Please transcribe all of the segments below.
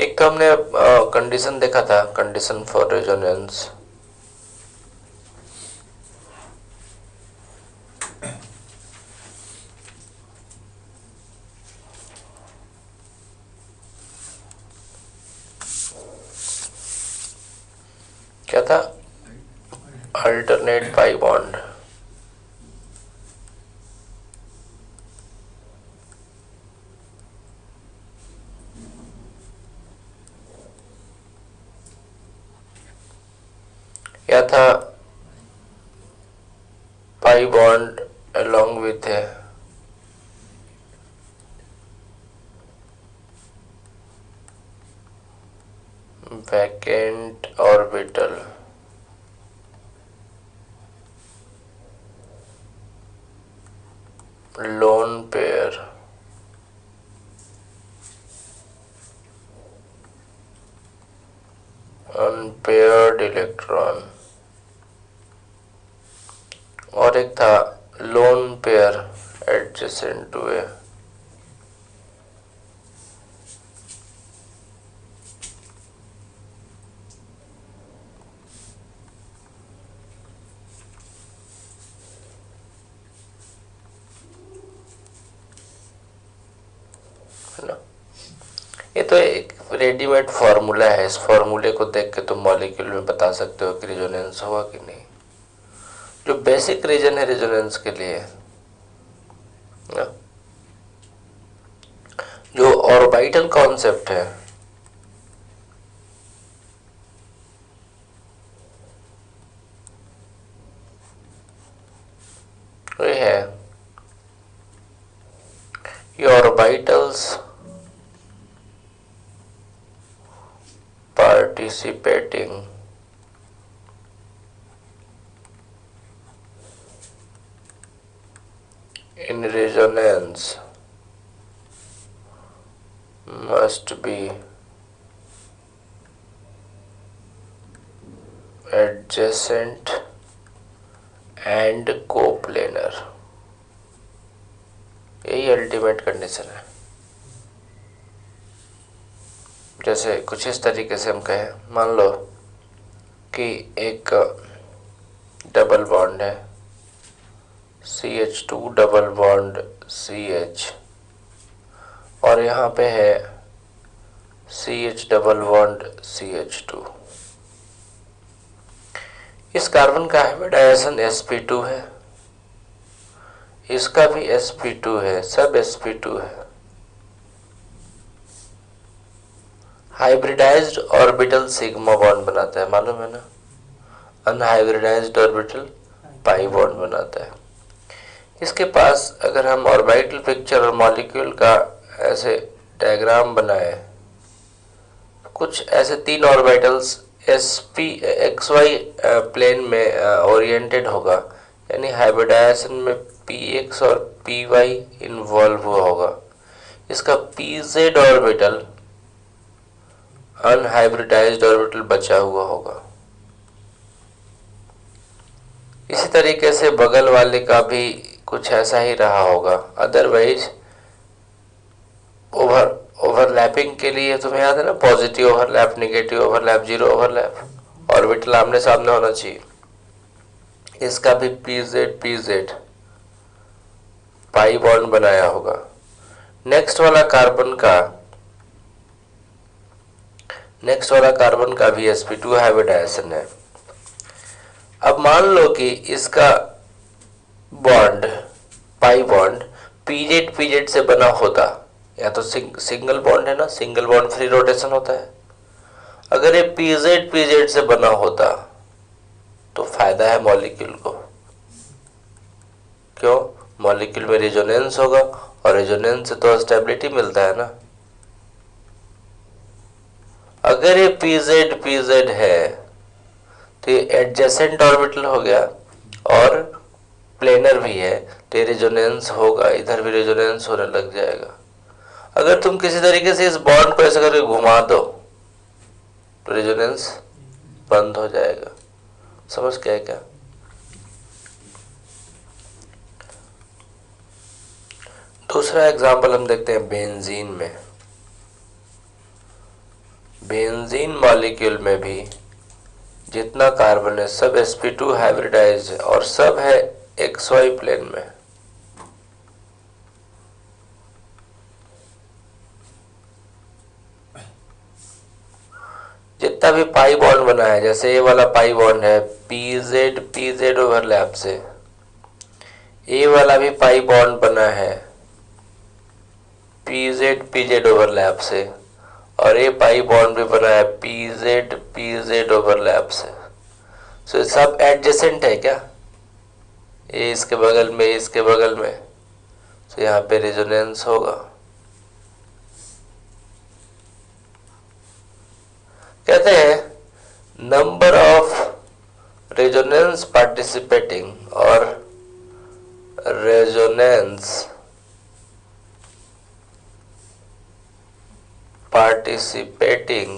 एक तो हमने कंडीशन देखा था, कंडीशन फॉर रेजोनेंस। क्या था? Alternate pi bond. क्या था? Pi bond along with a vacant orbital lone pair unpaired electron, और एक था लोन पेयर एडजेसेंट टू ए है ना। ये तो एक रेडीमेड फॉर्मूला है, इस फॉर्मूले को देख के तुम मॉलिक्यूल में बता सकते हो कि रेजोनेंस हुआ कि नहीं। जो बेसिक रीजन है रेजोनेंस के लिए ना, जो ऑर्बिटल कॉन्सेप्ट है, वो है ये orbitals participating in resonance must be adjacent and coplanar। यही अल्टीमेट कंडीशन है। जैसे कुछ इस तरीके से हम कहें, मान लो कि एक डबल बॉन्ड है CH2 डबल बॉन्ड CH, और यहाँ पे है CH डबल बॉन्ड CH2। इस कार्बन का हाइब्रिडाइजेशन sp2 है, इसका भी sp2 है, सब sp2 है। हाइब्रिडाइज्ड ऑर्बिटल सिग्मा बॉन्ड बनाता है, मालूम है ना। अनहाइब्रिडाइज्ड ऑर्बिटल पाई बॉन्ड बनाता है। इसके पास अगर हम ऑर्बिटल पिक्चर और मॉलिक्यूल का ऐसे डायग्राम बनाए, कुछ ऐसे तीन ऑर्बिटल्स sp xy प्लेन में ओरिएंटेड होगा, यानी हाइब्रिडाइजेशन में px और py इन्वॉल्व हुआ होगा। इसका pz ऑर्बिटल अनहाइब्रिडाइज्ड ऑर्बिटल बचा हुआ होगा। इसी तरीके से बगल वाले का भी कुछ ऐसा ही रहा होगा। अदरवाइज ओवरलैपिंग के लिए तुम्हें याद है ना, positive overlap, negative overlap, zero overlap, orbital आमने सामने होना चाहिए। इसका भी pz पाई बॉन्ड बनाया होगा। नेक्स्ट वाला कार्बन का भी sp2 हाइब्रिडाइजेशन है। अब मान लो कि इसका bond pi bond pz pz से बना होता, या तो सिंगल बॉन्ड है ना, सिंगल बॉन्ड फ्री रोटेशन होता है। अगर ये pz pz से बना होता तो फायदा है मॉलिक्यूल को। क्यों? मॉलिक्यूल में रेजोनेंस होगा, और रेजोनेंस से तो स्टेबिलिटी मिलता है ना। अगर ये pz pz है तो ये एडजेसेंट ऑर्बिटल हो गया और प्लेनर भी है, तो ये रेजोनेंस होगा, इधर भी रेजोनेंस होने लग जाएगा। अगर तुम किसी तरीके से इस बॉन्ड को ऐसे करके घुमा दो तो रेजोनेंस बंद हो जाएगा। समझ गए क्या? दूसरा एग्जाम्पल हम देखते हैं बेंजीन में। बेंजीन मॉलिक्यूल में भी जितना कार्बन है सब sp2 हाइब्रिडाइज्ड है और सब है xy प्लेन में। जितना भी पाई बॉन्ड बना है, जैसे ये वाला पाई बॉन्ड है pz ओवरलैप से, ये वाला भी पाई बॉन्ड बना है pz ओवरलैप से, और ये पाई बॉन्ड भी बना है pz ओवरलैप से। सो सब एडजेसेंट है क्या, ये इसके बगल में, इसके बगल में, तो यहाँ पे रेजोनेंस होगा। कहते हैं नंबर ऑफ रेजोनेंस पार्टिसिपेटिंग और resonance participating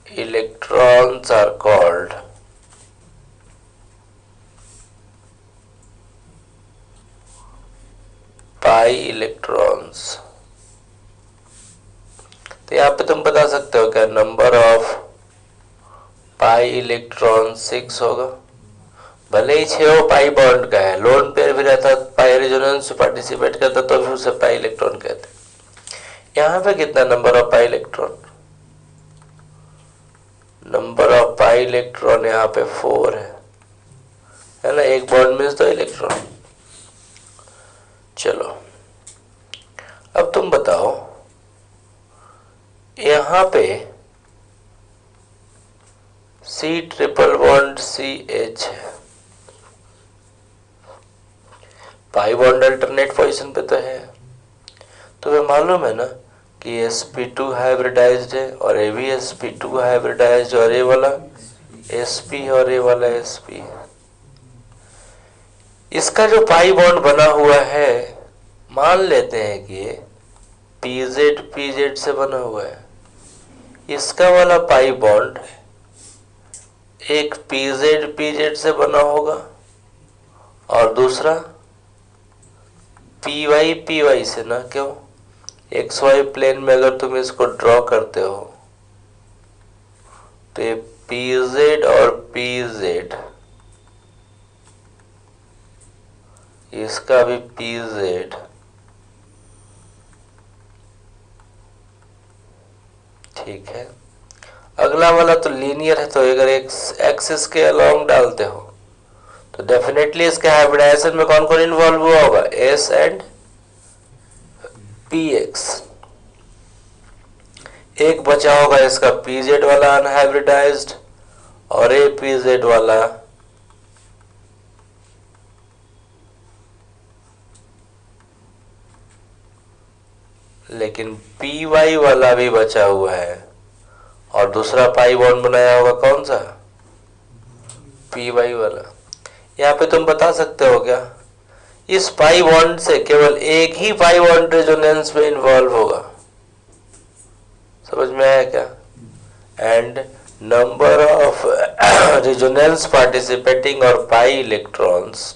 electrons are called pi electrons। तो यहाँ पे तुम बता सकते हो क्या, नंबर ऑफ पाई इलेक्ट्रॉन 6 होगा। भले ही 6 हो, पाई बॉन्ड का है, लोन पेयर भी रहता, पाई रेजोनेंस पार्टिसिपेट करता तो भी उसे पाई इलेक्ट्रॉन कहते। यहाँ पे कितना number of pi electron, number of pi electron यहाँ पे 4 है ना, एक बॉन्ड मीन्स 2 इलेक्ट्रॉन। चलो अब तुम बताओ, यहाँ पे C ट्रिपल बॉन्ड CH है, पाई बॉन्ड अल्टरनेट पोजीशन पे तो है, तो वे मालूम है ना कि sp2 हाइब्रिडाइज्ड है और ये भी sp2 हाइब्रिडाइज्ड, और ये वाला sp और ये वाला sp। इसका जो पाई बॉन्ड बना हुआ है, मान लेते हैं कि ये pz से बना हुआ है। इसका वाला पाई बॉन्ड एक pz से बना होगा और दूसरा py से ना, क्यों, xy प्लेन में अगर तुम इसको ड्रॉ करते हो तो ये pz और pz, इसका भी pz, ठीक है। अगला वाला तो लीनियर है, तो अगर एक्सिस के अलोंग डालते हो तो डेफिनेटली इसके हाइब्रिडाइजेशन में कौन कौन इन्वॉल्व हुआ होगा, s एंड px। एक बचा होगा इसका pz वाला अनहाइब्रिडाइज्ड और a pz वाला लेकिन py वाला भी बचा हुआ है, और दूसरा पाई बॉन्ड बनाया होगा कौन सा, py वाला। यहाँ पे तुम बता सकते हो क्या, इस पाई बॉन्ड से केवल एक ही पाई बॉन्ड रेजोनेंस में इन्वॉल्व होगा, समझ में आया क्या। And number of resonance participating और पाई इलेक्ट्रॉन्स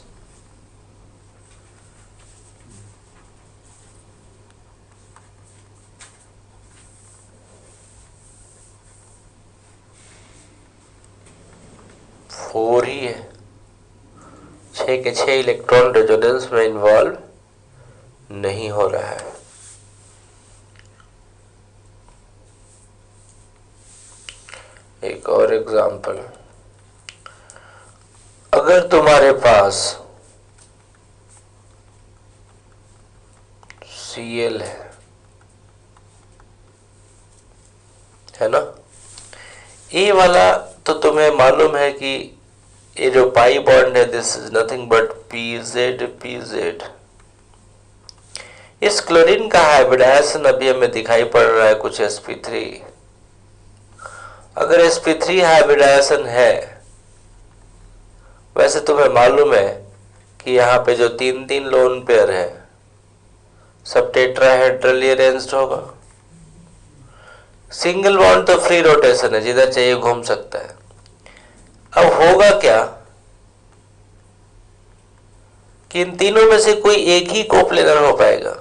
फोर ही है, 6 के 6 इलेक्ट्रॉन रेजोनेंस में इन्वॉल्व नहीं हो रहा है। एक और एग्जांपल, अगर तुम्हारे पास Cl है ना, ए वाला तो तुम्हें मालूम है कि ये जो पाई बॉन्ड है this is nothing but pz। इस क्लोरीन का हाइब्रिडाइजेशन अभी हमें दिखाई पड़ रहा है कुछ sp3। अगर sp3 हाइब्रिडाइजेशन है, वैसे तुम्हें मालूम है कि यहाँ पे जो 3 लोन पेयर है सब टेट्राहेड्रली अरेंज्ड होगा। सिंगल बॉन्ड तो फ्री रोटेशन है, जिधर चाहिए घूम सकता है। अब होगा क्या कि इन तीनों में से कोई एक ही कोप्लेनर हो पाएगा,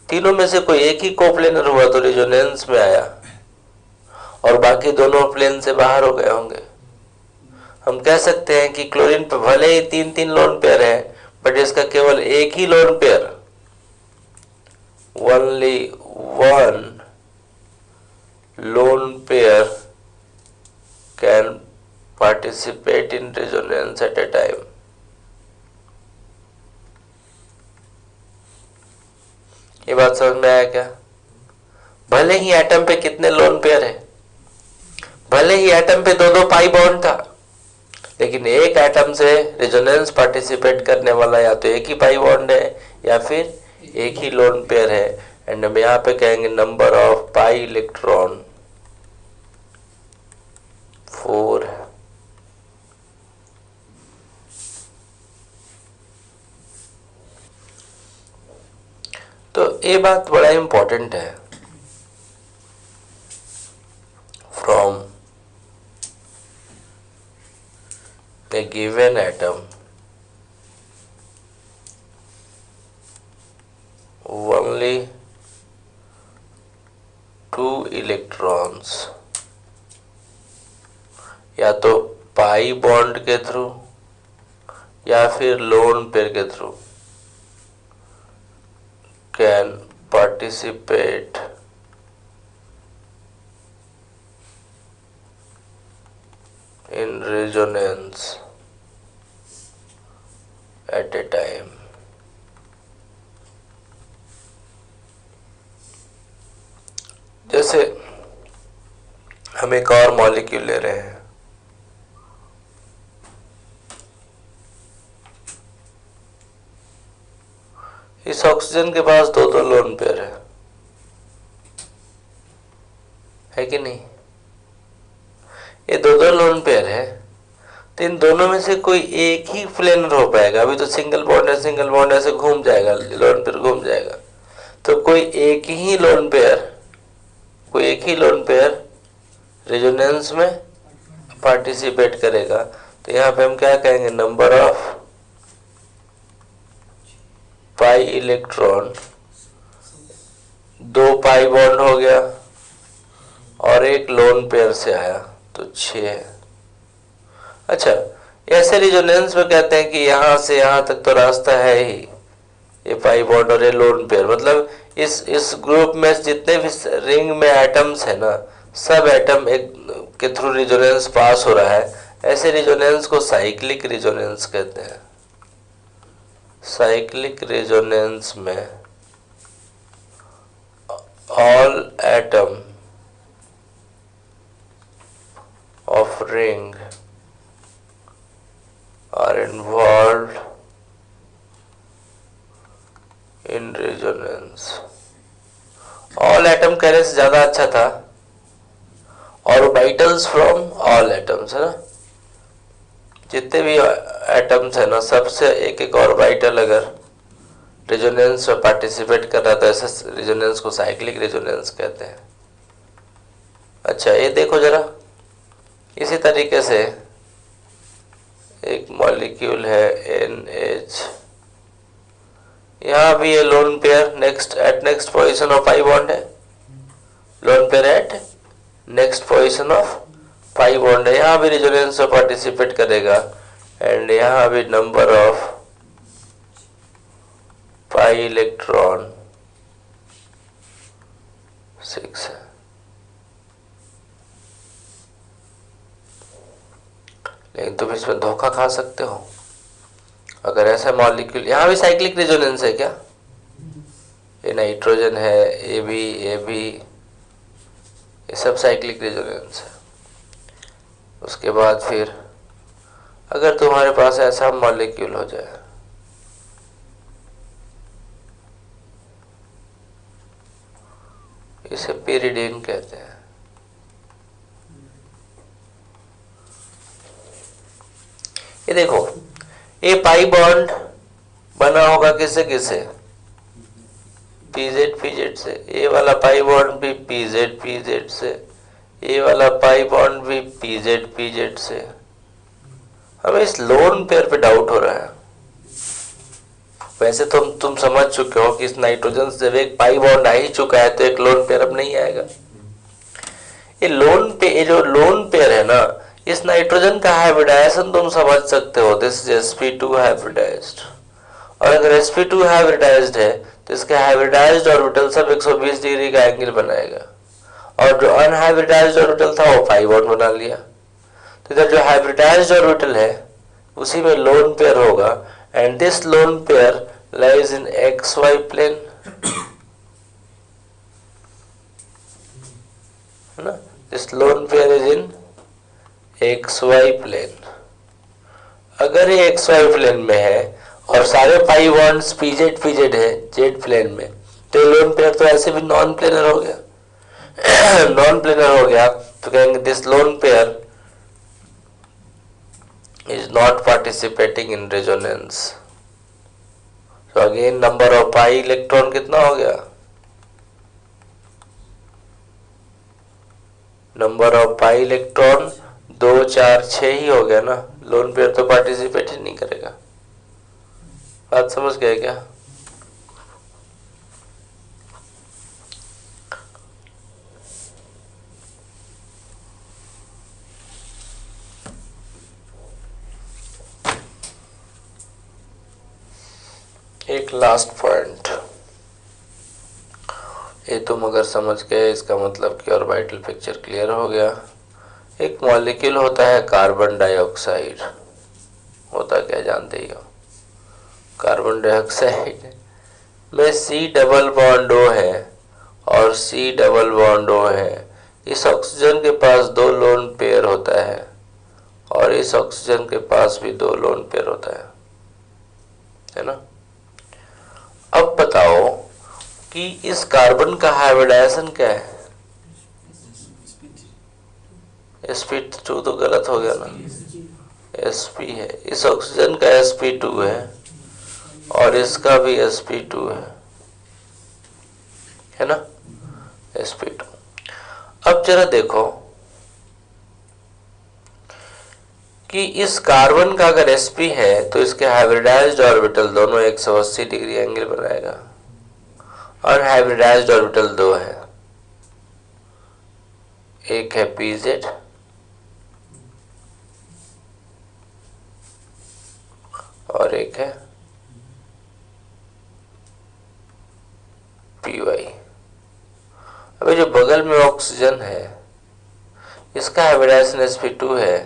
तीनों में से कोई एक ही कोप्लेनर हुआ तो रेजोनेंस में आया और बाकी दोनों प्लेन से बाहर हो गए होंगे। हम कह सकते हैं कि क्लोरीन पे भले ही 3-3 लोन पेयर है, बट इसका केवल एक ही lone pair, only one lone pair can participate in resonance at a time. ये बात समझ में आया क्या? भले ही एटम पे कितने लोन पेयर है, भले ही एटम पे 2-2 पाई बॉन्ड था, लेकिन एक एटम से रेजोनेंस पार्टिसिपेट करने वाला या तो एक ही पाई बॉन्ड है या फिर एक ही लोन पेयर है। एंड हम यहाँ पे कहेंगे नंबर ऑफ पाई इलेक्ट्रॉन 4 है। तो ये बात बड़ा इंपॉर्टेंट है। From a given atom, only 2 electrons या तो पाई बॉन्ड के थ्रू या फिर लोन पेयर के through can participate in resonance at a time। जैसे हम एक और मॉलिक्यूल ले रहे हैं, इस ऑक्सीजन के पास 2-2 लोन पेयर है कि नहीं? ये 2-2 लोन पेयर है, तो इन दोनों में से कोई एक ही प्लेनर हो पाएगा। अभी तो सिंगल बॉन्ड है, सिंगल बॉन्ड ऐसे घूम जाएगा, लोन पेयर घूम जाएगा। तो कोई एक ही लोन पेयर रेजोनेंस में पार्टिसिपेट करेगा। तो यहाँ पे हम क्या कहेंगे, number of pi electron, 2 pi bond हो गया और एक लोन पेयर से आया तो 6 है। अच्छा, ऐसे रिजोनेंस में कहते हैं कि यहां से यहां तक तो रास्ता है ही, ये पाई बॉन्ड और ये लोन पेयर, मतलब इस ग्रुप में जितने भी रिंग में एटम्स है ना, सब एटम एक के थ्रू रिजोनेंस पास हो रहा है। ऐसे रिजोनेंस को साइक्लिक रिजोनेंस कहते हैं। साइक्लिक रिजोनेंस में all atom of ring are involved in resonance। all atom कहने से ज्यादा अच्छा था, orbitals from all atoms है ना, जितने भी एटम्स है ना, सबसे एक एक ऑर्बिटल अगर रेजोनेंस में पार्टिसिपेट कर रहा था, ऐसे रेजोनेंस को साइक्लिक रेजोनेंस कहते हैं। अच्छा, ये देखो जरा, इसी तरीके से एक मॉलिक्यूल है NH, यहाँ भी ये lone pair next position of pi bond है, lone pair at next position of pi bond है। यहाँ भी रेजोनेंस में पार्टिसिपेट करेगा एंड यहाँ भी नंबर ऑफ पाई इलेक्ट्रॉन 6 है। लेकिन तुम इसमें धोखा खा सकते हो। अगर ऐसा मॉलिक्यूल, यहाँ भी साइक्लिक रेजोनेंस है क्या? ये नाइट्रोजन है, ये भी, ये सब साइक्लिक रेजोनेंस है। उसके बाद फिर अगर तुम्हारे पास ऐसा मॉलिक्यूल हो जाए, इसे पेरिडीन कहते हैं। ये देखो, ये पाई बॉन्ड बना होगा किससे किससे? PZ से। ये वाला पाई बॉन्ड भी PZ से, ये वाला पाई बॉन्ड भी PZ से। हमें इस लोन पेयर पे डाउट हो रहा है। वैसे तुम समझ चुके हो कि इस नाइट्रोजन से जब एक पाई बॉन्ड आ ही चुका है तो एक लोन पेयर अब नहीं आएगा। ये जो लोन पेयर है ना, इस नाइट्रोजन का हाइब्रिडाइजेशन तुम समझ सकते हो, दिस इज sp2 हाइब्रिडाइज्ड। और अगर sp2 हाइब्रिडाइज्ड है तो इसके हाइब्रिडाइज्ड ऑर्बिटल सब 120 डिग्री का एंगल बनाएगा, और जो अनहाइब्रिडाइज्ड ऑर्बिटल था वो पाई बॉन्ड बना लिया। तो इधर जो हाइब्रिडाइज्ड ऑर्बिटल है उसी में लोन पेयर होगा, and this lone pair lies in xy plane, है ना। This lone pair is in xy plane. अगर ये xy प्लेन में है और सारे पाई बॉन्ड्स pz है जेड प्लेन में, तो लोन पेयर तो ऐसे भी नॉन प्लेनर हो गया। नॉन प्लेनर हो गया तो कहेंगे this lone pair is not participating in resonance. So again number of pi electron कितना हो गया? नंबर ऑफ पाई इलेक्ट्रॉन 2 4 6 ही हो गया ना। लोन पेयर तो पार्टिसिपेट ही नहीं करेगा। बात समझ गए क्या? एक लास्ट पॉइंट, ये तुम अगर समझ गए इसका मतलब कि ऑर्बिटल पिक्चर क्लियर हो गया। एक मॉलिक्यूल होता है कार्बन डाइऑक्साइड, होता क्या जानते ही हो। कार्बन डाइऑक्साइड में C डबल बॉन्ड O है और C डबल बॉन्ड O है। इस ऑक्सीजन के पास 2 लोन पेयर होता है और इस ऑक्सीजन के पास भी 2 लोन पेयर होता है ना। अब बताओ कि इस कार्बन का हाइब्रिडाइजेशन क्या है? sp2 तो गलत हो गया ना, sp है। इस ऑक्सीजन का sp2 है और इसका भी sp2 है ना, sp2। अब जरा देखो कि इस कार्बन का अगर sp है तो इसके हाइब्रिडाइज्ड ऑर्बिटल दोनों 180 डिग्री एंगल बनाएगा, और हाइब्रिडाइज्ड ऑर्बिटल 2 है, एक है pz और एक है py। अभी जो बगल में ऑक्सीजन है इसका हाइब्रिडाइजेशन sp2 है,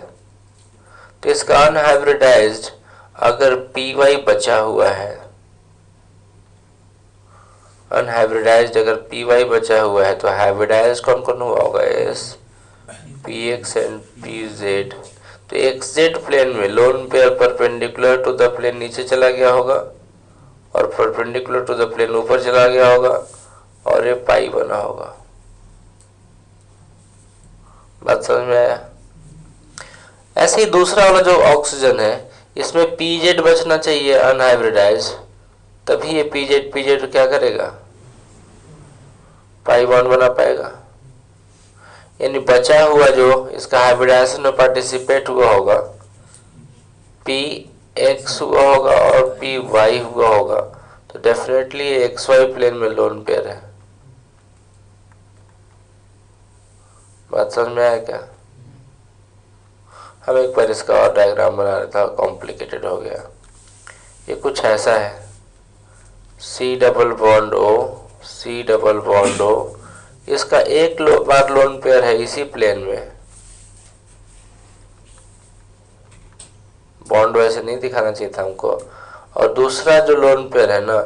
तो इसका अनहाइब्रिडाइज्ड अगर py बचा हुआ है, अनहाइब्रिडाइज्ड अगर py बचा हुआ है तो हाइब्रिडाइज्ड कौन कौन हुआ होगा? s px and pz। तो xz प्लेन में lone pair perpendicular to the plane नीचे चला गया होगा और परपेंडिकुलर टू द प्लेन ऊपर चला गया होगा, और ये पाई बना होगा। बात समझ में आया? ऐसे ही दूसरा वाला जो ऑक्सीजन है इसमें pz बचना चाहिए अनहाइब्रिडाइज, तभी ये pz क्या करेगा? पाई बॉन्ड बना पाएगा। यानी बचा हुआ जो इसका हाइब्रिडाइजेशन में पार्टिसिपेट हुआ होगा px हुआ होगा और py हुआ होगा, तो डेफिनेटली xy प्लेन में लोन पेयर है। बात समझ में आया क्या? हम एक बार इसका और डायग्राम बना रहा था, कॉम्प्लिकेटेड हो गया। ये कुछ ऐसा है, C double bond O, C double bond O, इसका एक बार लोन पेयर है इसी प्लेन में। बॉन्ड वैसे नहीं दिखाना चाहिए था हमको। और दूसरा जो लोन पेयर है ना,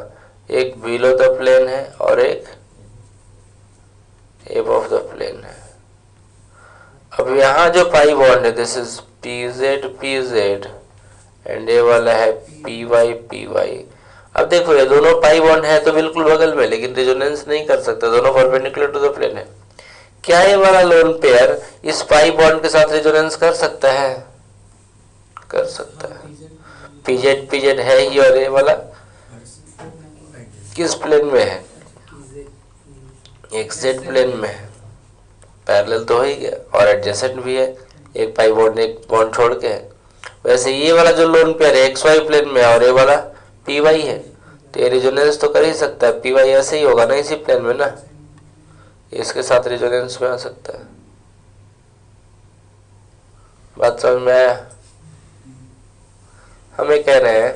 एक बिलो द प्लेन है और एक एबव द प्लेन है। अब यहाँ जो पाई बॉन्ड है दिस इज pz एंड ये वाला है py। अब देखो ये दोनों पाई बॉन्ड है तो बिल्कुल बगल में, लेकिन रेजोनेंस नहीं कर सकते, दोनों परपेंडिकुलर टू द प्लेन है। क्या ये वाला लोन पेयर इस पाई बॉन्ड के साथ रेजोनेंस कर सकता है? कर सकता है। pz है ही, और ये वाला किस प्लेन में है? xz प्लेन में है। पैरेलल तो हो ही गया और एडजेसेंट भी है, एक पाई बॉन्ड एक बॉन्ड छोड़ के है। वैसे ये वाला जो लोन पेयर है xy प्लेन में है और ये वाला py है, तो ये रेजोनेंस तो कर ही सकता है, पी वाई ऐसे ही होगा ना इसी प्लेन में ना, इसके साथ रेजोनेंस में आ सकता है। बात समझ में आया? हमें कह रहे हैं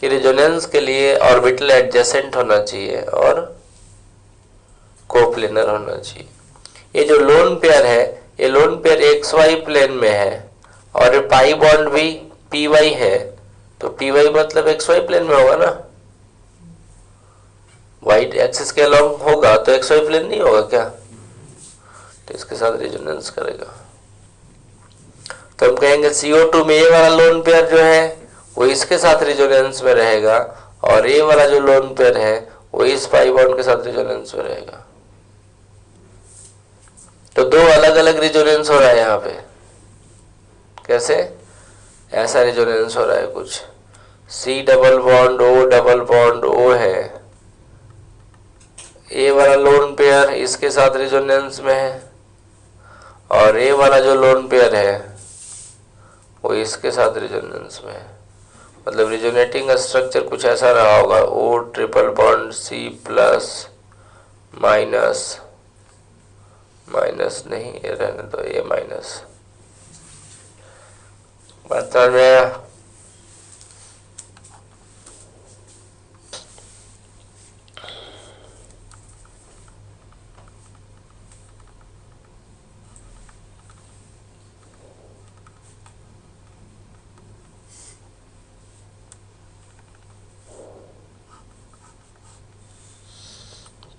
कि रेजोनेंस के लिए ऑर्बिटल एडजेसेंट होना चाहिए और कोप्लेनर होना चाहिए। ये जो लोन पेयर है, ये lone pair X Y plane में है और ये पाई बॉन्ड भी पी वाई है, तो पी वाई मतलब एक्स वाई प्लेन में होगा ना, वाइट एक्सिस के अलॉन्ग होगा तो एक्स वाई प्लेन नहीं होगा क्या, तो इसके साथ रेजोनेंस करेगा। तो हम कहेंगे CO2 में ये वाला लोन पेयर जो है वो इसके साथ रेजोनेंस में रहेगा और ये वाला जो लोन पेयर है वो इस पाई बॉन्ड के साथ रेजोनेंस में रहेगा। तो दो अलग अलग रेजोनेंस हो रहा है यहाँ पे। कैसे? ऐसा रेजोनेंस हो रहा है कुछ, C double bond O double bond O है, ये वाला लोन पेयर इसके साथ रेजोनेंस में है और ये वाला जो लोन पेयर है वो इसके साथ रेजोनेंस में है। मतलब रेजोनेटिंग स्ट्रक्चर कुछ ऐसा रहा होगा, O triple bond C plus minus, minus नहीं ये रहने दो, ये माइनस। बात समझ में आया?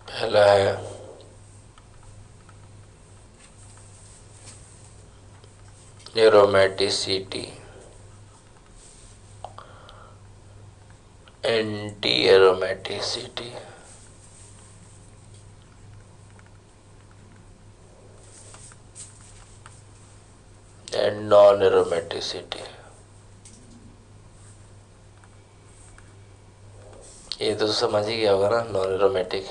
पहला है aromaticity, anti aromaticity, and non aromaticity. ये तो समझ ही गया होगा ना, नॉन एरोमेटिक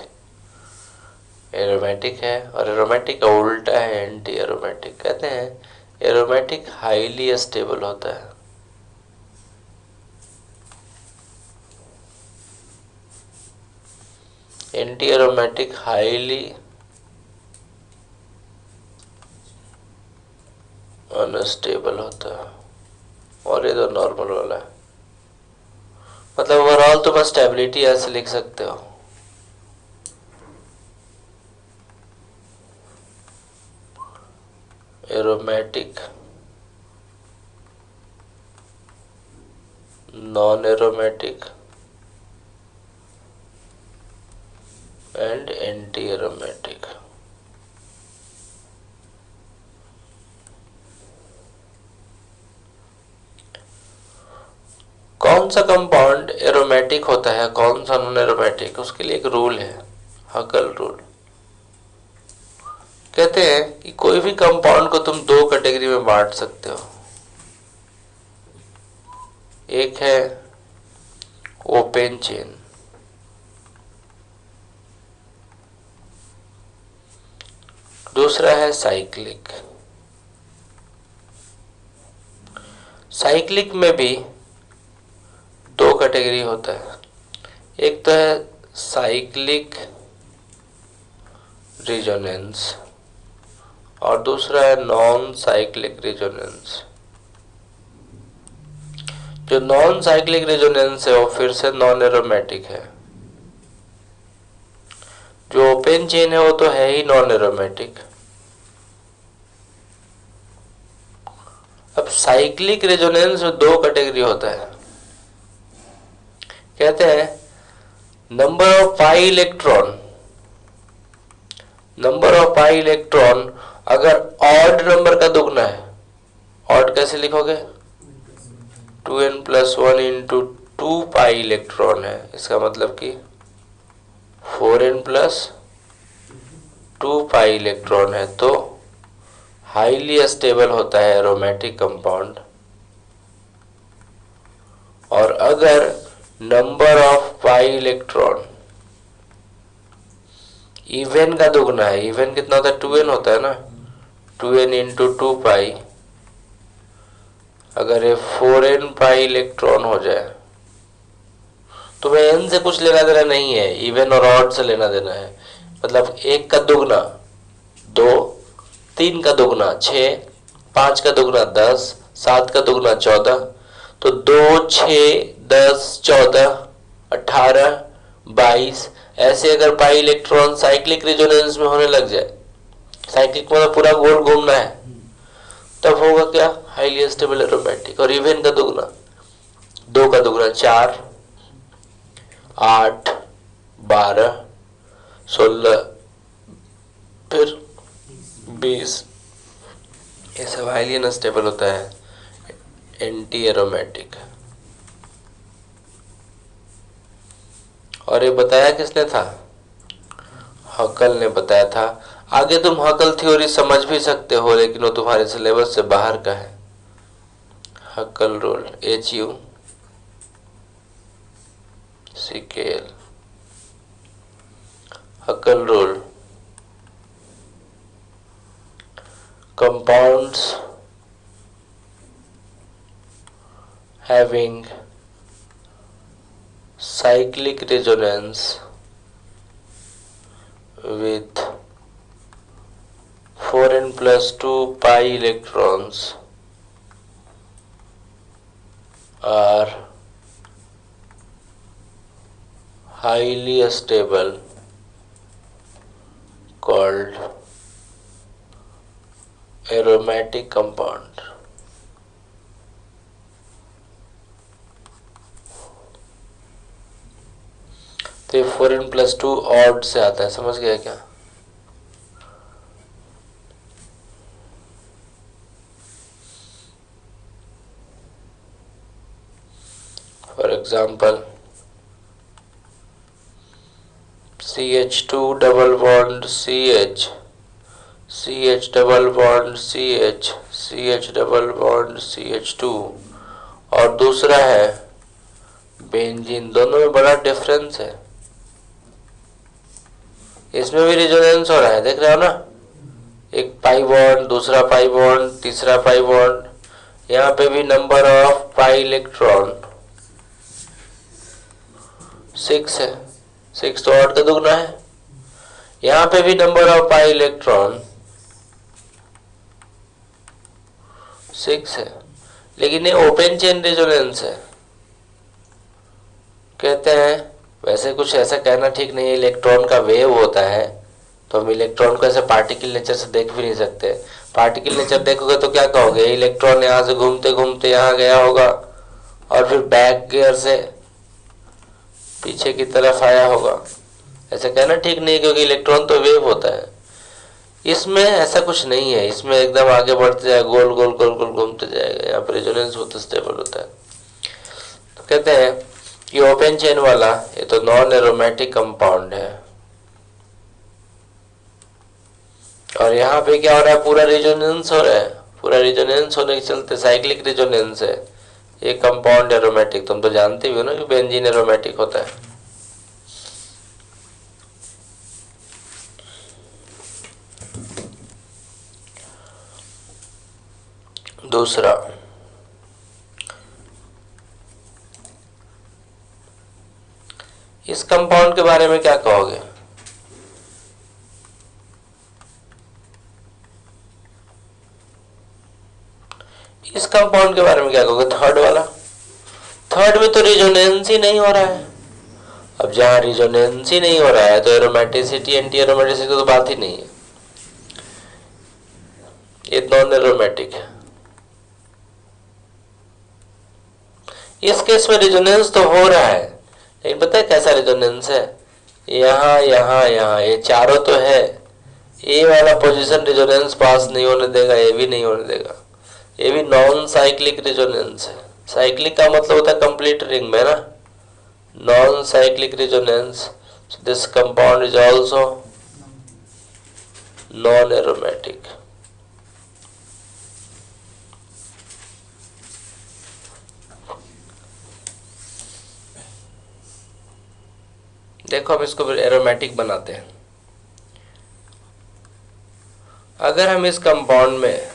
एरोमेटिक है और एरोमेटिक का उल्टा है एंटी एरोमेटिक। कहते हैं एरोमेटिक हाईली स्टेबल होता है, एंटी एरोमेटिक हाईली अनस्टेबल होता है और ये तो नॉर्मल वाला है। मतलब ओवरऑल तो बस स्टेबिलिटी ऐसे लिख सकते हो, aromatic, non aromatic and anti aromatic. कौन सा कंपाउंड एरोमेटिक होता है, कौन सा नॉन एरोमेटिक, उसके लिए एक रूल है, हकल रूल। कहते हैं कि कोई भी कंपाउंड को तुम दो कैटेगरी में बांट सकते हो। एक है ओपन चेन, दूसरा है साइक्लिक। साइक्लिक में भी दो कैटेगरी होता है, एक तो है साइक्लिक रेजोनेंस और दूसरा है नॉन साइक्लिक रेजोनेंस। जो नॉन साइक्लिक रेजोनेंस है वो फिर से नॉन एरोमेटिक है, जो ओपन चेन है वो तो है ही नॉन एरोमेटिक। अब साइक्लिक रेजोनेंस में दो कैटेगरी होता है। कहते हैं number of pi electron, number of pi electron अगर ऑड नंबर का दुगना है, ऑड कैसे लिखोगे, 2n+1 इंटू 2 पाई इलेक्ट्रॉन है, इसका मतलब कि 4n+2 पाई इलेक्ट्रॉन है, तो हाईली स्टेबल होता है एरोमेटिक कंपाउंड। और अगर number of pi electron even का दुगना है, इवन कितना होता है, 2n होता है ना, 2n इंटू 2 पाई, अगर ये 4n पाई इलेक्ट्रॉन हो जाए तुम्हें n से कुछ लेना देना नहीं है, इवन और ऑड से लेना देना है। मतलब 1 का दुगना 2, 3 का दुगना 6, 5 का दुगना 10, 7 का दुगना 14। तो 2, 6, 10, 14, 18, 22 ऐसे अगर पाई इलेक्ट्रॉन साइक्लिक रेजोनेंस में होने लग जाए, साइक्लिक मतलब पूरा गोल घूमना है, तब होगा क्या, हाईली स्टेबल एरोमेटिक। और इवन का दुगना 2 का दुगना 4, 8, 12, 16, फिर 20, ये सब हाईली अनस्टेबल होता है, एंटी एरोमेटिक। और ये बताया किसने था, हकल ने बताया था। आगे तुम हकल थ्योरी समझ भी सकते हो, लेकिन वो तुम्हारे सिलेबस से बाहर का है। हकल rule, HUCKL, हकल rule, compounds having cyclic resonance with 4n+2 pi electrons are highly stable, called aromatic compound। तो ये 4n+2 ऑड से आता है, समझ गया क्या। For example CH2 double bond CH, CH double bond CH, CH double bond CH2, और दूसरा है बेंजीन। दोनों में बड़ा डिफरेंस है, इसमें भी रेजोनेंस हो रहा है, देख रहे हो ना, एक पाई बॉन्ड, दूसरा पाई बॉन्ड, तीसरा पाई बॉन्ड, यहाँ पे भी नंबर ऑफ पाई इलेक्ट्रॉन 6 है, 6 तो ऑड का दुगना है। यहाँ पे भी नंबर ऑफ पाई इलेक्ट्रॉन 6 है, लेकिन ये ओपन चेन रेजोनेंस है। कहते हैं, वैसे कुछ ऐसा कहना ठीक नहीं है, इलेक्ट्रॉन का वेव होता है, तो हम इलेक्ट्रॉन को ऐसे पार्टिकल नेचर से देख भी नहीं सकते। पार्टिकल नेचर देखोगे तो क्या कहोगे, इलेक्ट्रॉन यहाँ से घूमते घूमते यहाँ गया होगा और फिर बैक गियर से पीछे की तरफ आया होगा। ऐसा कहना ठीक नहीं, क्योंकि इलेक्ट्रॉन तो वेव होता है। इसमें ऐसा कुछ नहीं है, इसमें एकदम आगे बढ़ते जाएगा, गोल गोल गोल गोल घूमते जाएगा। यहाँ पर रेजोनेंस बहुत स्टेबल होता है। तो कहते हैं कि ओपन चेन वाला ये तो नॉन एरोमेटिक कंपाउंड है, और यहाँ पे क्या हो रहा है, पूरा रेजोनेंस हो रहा है। पूरा रेजोनेंस होने के चलते साइक्लिक रेजोनेंस है, ये कंपाउंड एरोमेटिक। तुम तो जानते भी हो ना कि बेंजीन एरोमेटिक होता है। दूसरा, इस कंपाउंड के बारे में क्या कहोगे, इस कंपाउंड के बारे में क्या कहोगे, थर्ड वाला। थर्ड में तो रेजोनेंस ही नहीं हो रहा है। अब जहां रेजोनेंस ही नहीं हो रहा है तो एरोमेटिसिटी एंटी एरोमेटिसिटी तो बात ही नहीं है, ये नॉन एरोमेटिक है। इस केस में रेजोनेंस तो हो रहा है, लेकिन पता है कैसा रेजोनेंस है, यहाँ यहाँ यहाँ ये चारों तो है, ये वाला पोजीशन रेजोनेंस पास नहीं होने देगा, ये भी नहीं होने देगा। ये भी नॉन साइक्लिक रेजोनेंस है। साइक्लिक का मतलब होता है कंप्लीट रिंग में ना, non cyclic resonance. This compound is also known aromatic. देखो हम इसको एरोमेटिक बनाते हैं। अगर हम इस कंपाउंड में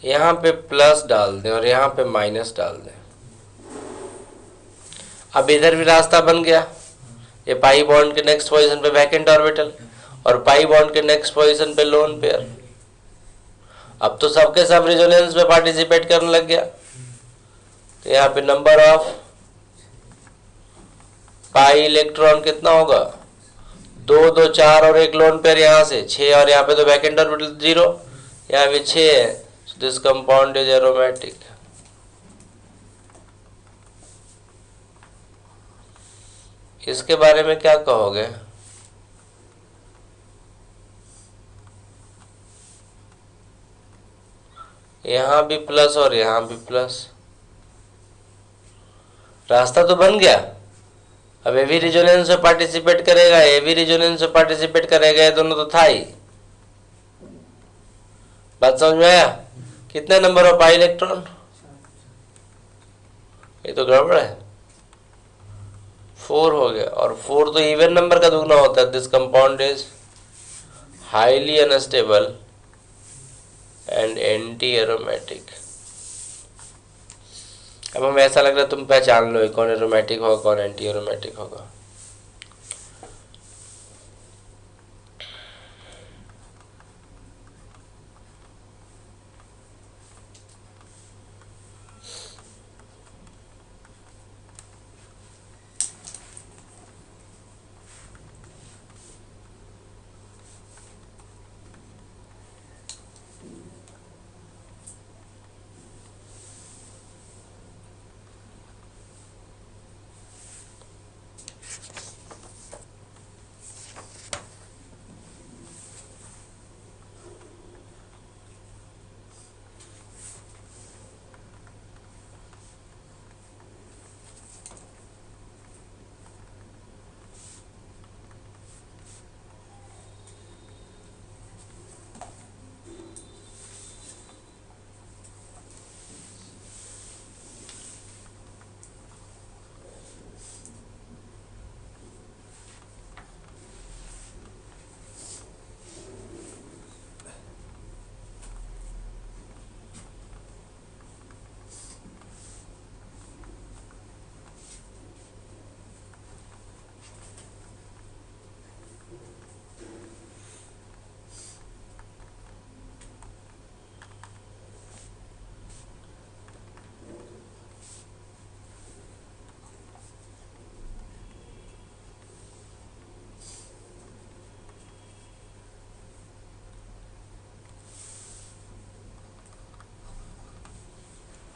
यहाँ पे प्लस डाल दें और यहाँ पे माइनस डाल दें, अब इधर भी रास्ता बन गया, ये पाई बॉन्ड के नेक्स्ट पोजीशन पे वैकेंट ऑर्बिटल और पाई बॉन्ड के नेक्स्ट पोजीशन पे लोन पेयर। अब तो सबके सब रेजोनेंस में पार्टिसिपेट करने लग गया, तो यहाँ पे नंबर ऑफ पाई इलेक्ट्रॉन कितना होगा, 2 2 4 और एक लोन पेयर यहाँ से 6, और यहाँ पे तो वैकेंट ऑर्बिटल 0, यहाँ पे 6 है। This compound is aromatic. इसके बारे में क्या कहोगे? यहाँ भी प्लस और यहाँ भी प्लस, रास्ता तो बन गया। अब ये भी रेजोनेंस में पार्टिसिपेट करेगा, ये भी रेजोनेंस में पार्टिसिपेट करेगा, ये दोनों तो था ही। बात समझ में आया? कितने नंबर ऑफ पाई इलेक्ट्रॉन? ये तो गड़बड़ है, 4 हो गया, और 4 तो इवन नंबर का दुगना होता है। This compound is highly unstable and anti aromatic. अब हमें ऐसा लग रहा है तुम पहचान लो कौन एरोमेटिक होगा कौन एंटी एरोमेटिक होगा।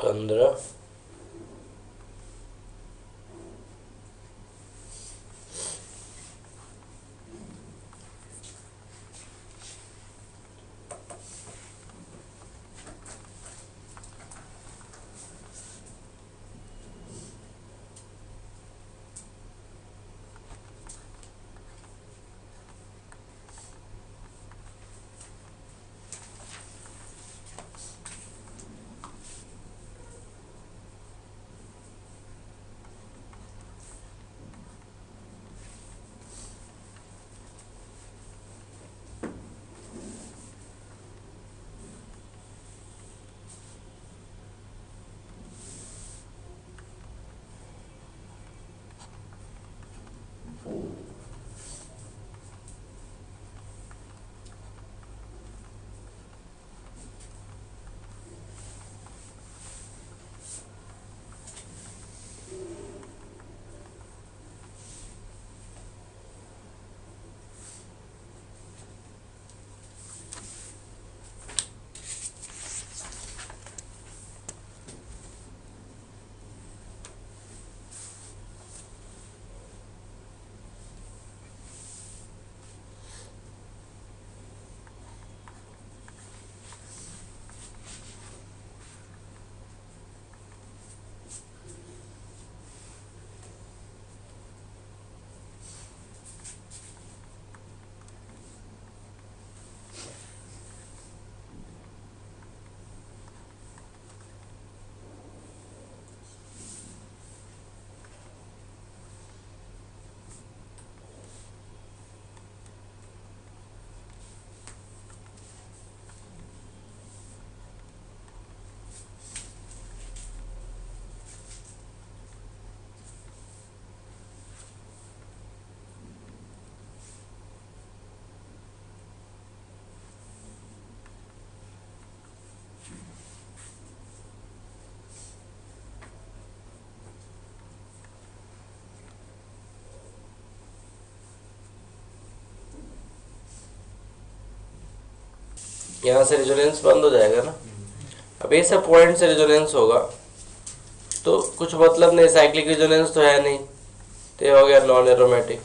पंद्रह, यहाँ से रेजोनेंस बंद हो जाएगा ना। अब ये सब पॉइंट से रेजोनेंस होगा तो कुछ मतलब नहीं, साइक्लिक रेजोनेंस तो है नहीं, तो ये हो गया नॉन एरोमेटिक।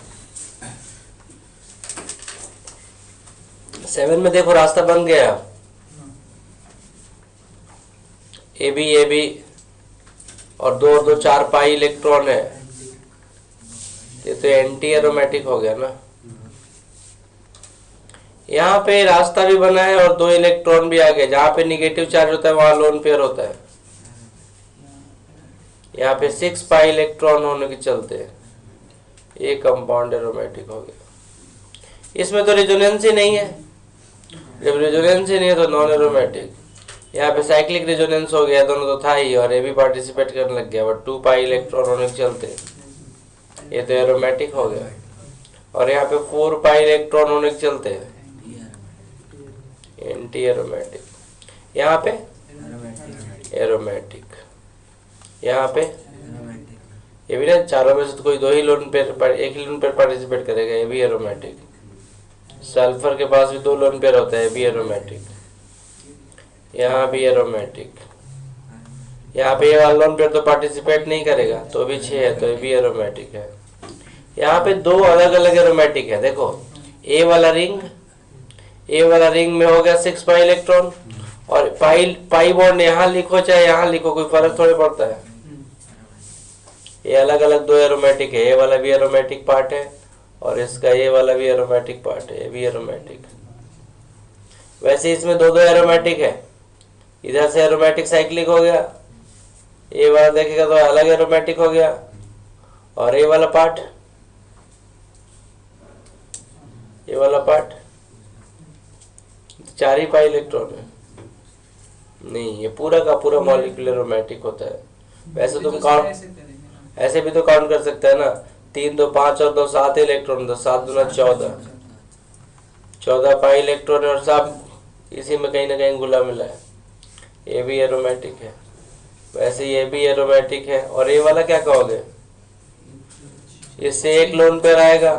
7 में देखो रास्ता बन गया, ए बी और 2 और 2 4 पाई इलेक्ट्रॉन है, ये तो एंटी एरोमेटिक हो गया ना। यहाँ पे रास्ता भी बना है और 2 इलेक्ट्रॉन भी आ गए, जहाँ पे निगेटिव चार्ज होता है वहां लोन पेयर होता है। यहाँ पे 6 पाई इलेक्ट्रॉन होने के चलते ये कंपाउंड एरोमेटिक हो गया। इसमें तो रेजोनेंस ही नहीं है, जब रेजोनेंस ही नहीं है तो नॉन एरोमेटिक। यहाँ पे साइक्लिक रेजोनेंस हो गया, दोनों तो था ही, और ये भी पार्टिसिपेट करने लग गया, बट 2 पाई इलेक्ट्रॉन होने के चलते ये तो एरोमेटिक हो गया। और यहाँ पे 4 पाई इलेक्ट्रॉन होने के चलते एंटी एरोमेटिक, यहाँ पे एरोमेटिक, यहाँ पे ये भी ना, चारों में से तो कोई 2 ही लोन पेयर, एक ही लोन पेयर पार्टिसिपेट करेगा, ये भी एरोमेटिक। सल्फर के पास भी 2 लोन पेयर होता है, ये भी एरोमेटिक, यहाँ भी एरोमेटिक। यहाँ पे ये वाला लोन पेयर तो पार्टिसिपेट नहीं करेगा, तो भी 6 है, तो ये भी एरोमेटिक है। यहाँ पे 2 अलग अलग एरोमेटिक है, देखो ए वाला रिंग में हो गया 6 पाई इलेक्ट्रॉन, और पाई बॉन्ड यहाँ लिखो चाहे यहाँ लिखो, कोई फर्क थोड़ी पड़ता है। ये अलग अलग 2 एरोमेटिक है, ये वाला भी एरोमेटिक पार्ट है और इसका ये वाला भी एरोमेटिक पार्ट है, ये भी एरोमेटिक। वैसे इसमें 2 एरोमेटिक है, इधर से एरोमेटिक साइक्लिक हो गया, ये वाला देखेगा तो अलग एरोमेटिक हो गया, और ये वाला पार्ट, ये वाला पार्ट 4 ही पाई इलेक्ट्रॉन है। नहीं, ये पूरा का पूरा मॉलिक्यूल एरोमेटिक होता है। वैसे तुम काउंट ऐसे भी तो काउंट कर सकते हैं ना, 3 2 5 और 2 7 इलेक्ट्रॉन, तो 7 दूना 14 पाई इलेक्ट्रॉन, और सब इसी में कहीं ना कहीं घुला मिला है। ये भी एरोमेटिक है, वैसे ये भी एरोमेटिक है। और ये वाला क्या कहोगे, इससे एक लोन पेयर आएगा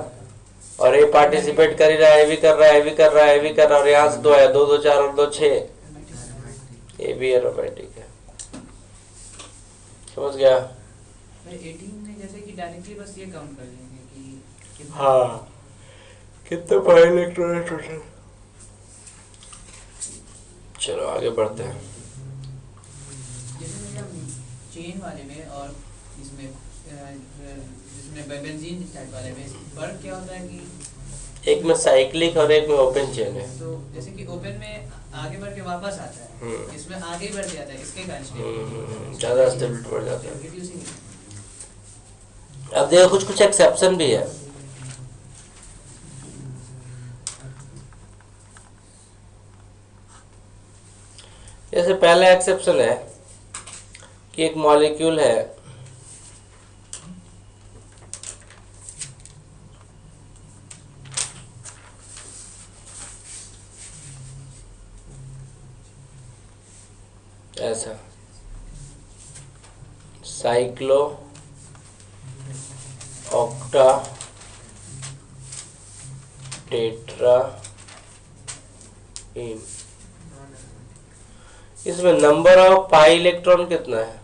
और ये पार्टिसिपेट कर ही रहा है, ये भी कर रहा है, ये भी कर रहा है, ये भी कर रहा है, और यहाँ से 2 है, 2 2 4 और 2 6, ये भी एरोमेटिक है। समझ गया? 18 में जैसे कि डायरेक्टली बस ये काउंट कर लेंगे कि हाँ, कितने पाई इलेक्ट्रॉन है टोटल। चलो आगे बढ़ते हैं। जैसे हम चेन वाले में और इसमें बेंजीन टाइप वाले में फर्क क्या होता है कि एक में साइक्लिक और एक में ओपन चेन है। तो जैसे कि ओपन में आगे बढ़ के वापस आता है, इसमें आगे ही बढ़ जाता है, इसके कारण ज्यादा स्टेबिलिटी बढ़ जाता है। अब देखो कुछ एक्सेप्शन भी है। जैसे पहला एक्सेप्शन है कि एक मॉलिक्यूल है, ऐसा साइक्लो ऑक्टा टेट्रा इन, इसमें नंबर ऑफ पाई इलेक्ट्रॉन कितना है?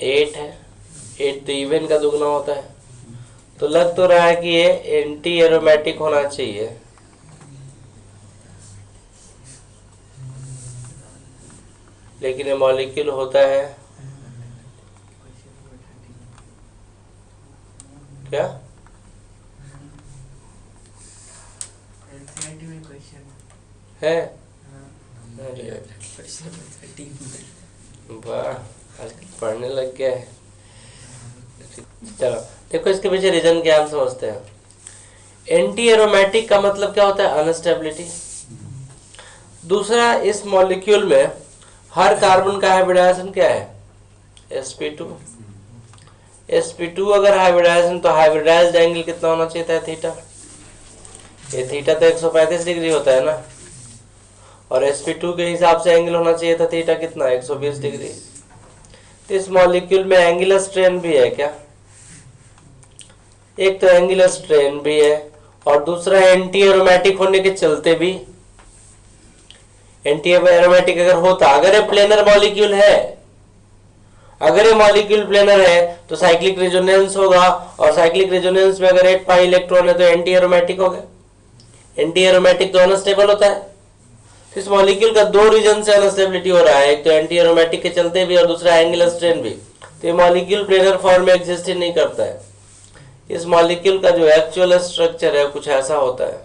8 है। 8 तो इवन का दुगना होता है, तो लग तो रहा है कि ये एंटी एरोमेटिक होना चाहिए। लेकिन ये मॉलिक्यूल होता है क्या? है वाह, आजकल पढ़ने लग गया है। चलो देखो इसके पीछे रीजन क्या हम समझते हैं। एंटी एरोमेटिक का मतलब क्या होता है? अनस्टेबिलिटी। दूसरा, इस मॉलिक्यूल में हर कार्बन का हाइब्रिडाइजेशन क्या है? sp2। sp2 अगर हाइब्रिडाइजेशन, तो हाइब्रिडाइज्ड एंगल कितना होना चाहिए था? थीटा। ये थीटा तो 135 डिग्री होता है ना, और sp2 के हिसाब से एंगल होना चाहिए था थीटा कितना? 120 डिग्री। तो इस मॉलिक्यूल में एंगुलर स्ट्रेन भी है क्या? एक तो एंगुलर स्ट्रेन भी है और दूसरा एंटी एरोमेटिक होने के चलते भी, एंटी एरोमेटिक अगर होता, अगर ये प्लेनर मॉलिक्यूल है, अगर ये मॉलिक्यूल प्लेनर है तो साइक्लिक रेजोनेंस होगा, और साइक्लिक रेजोनेंस में अगर 8 पाई इलेक्ट्रॉन है तो एंटी एरोमेटिक हो गया। एंटी एरोमेटिक तो अनस्टेबल होता है, तो इस मॉलिक्यूल का दो रीजन से अनस्टेबिलिटी हो रहा है, एक तो एंटी एरोमेटिक के चलते भी और दूसरा एंगुलर स्ट्रेन भी। तो ये मॉलिक्यूल प्लेनर फॉर्म में एग्जिस्ट ही नहीं करता है। इस मॉलिक्यूल का जो एक्चुअल स्ट्रक्चर है कुछ ऐसा होता है।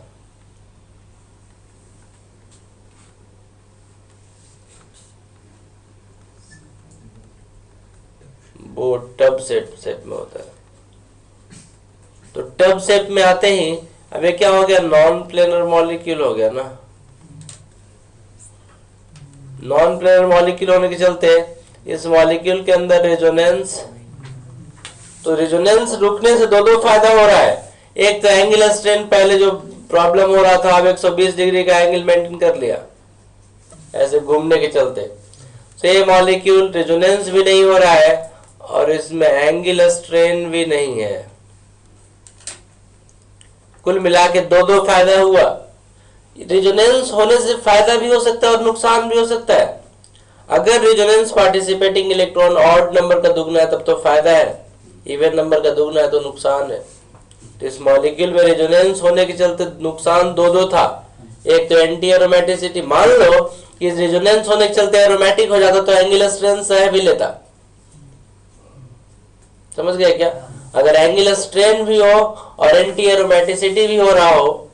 वो टब शेप में होता है। तो टब शेप में आते ही अब ये क्या हो गया, नॉन प्लेनर मॉलिक्यूल हो गया ना। नॉन प्लेनर मॉलिक्यूल होने के चलते इस मॉलिक्यूल के अंदर रेजोनेंस, तो रेजोनेंस रुकने से दो फायदा हो रहा है। एक तो एंगुलर स्ट्रेन, पहले जो प्रॉब्लम हो रहा था अब 120 डिग्री का एंगल मेंटेन कर लिया ऐसे घूमने के चलते, तो ये मॉलिक्यूल रेजोनेंस भी नहीं हो रहा है और इसमें एंगुलर स्ट्रेन भी नहीं है। कुल मिला के दो फायदा हुआ। रेजोनेंस होने से फायदा भी हो सकता है और नुकसान भी हो सकता है। अगर resonance participating electron odd number का दुगना है तब तो फायदा है, इवन नंबर का दुगना है तो नुकसान है। तो इस मॉलिक्यूल में रेजोनेंस होने के चलते नुकसान दो था। एक तो एंटी एरोमेटिसिटी, मान लो कि रेजोनेंस होने के चलते एरोमेटिक हो जाता तो एंगुलर स्ट्रेन सह भी लेता। समझ गए क्या? अगर एंगुलर स्ट्रेन भी हो और एंटी एरोमेटिसिटी भी हो रहा हो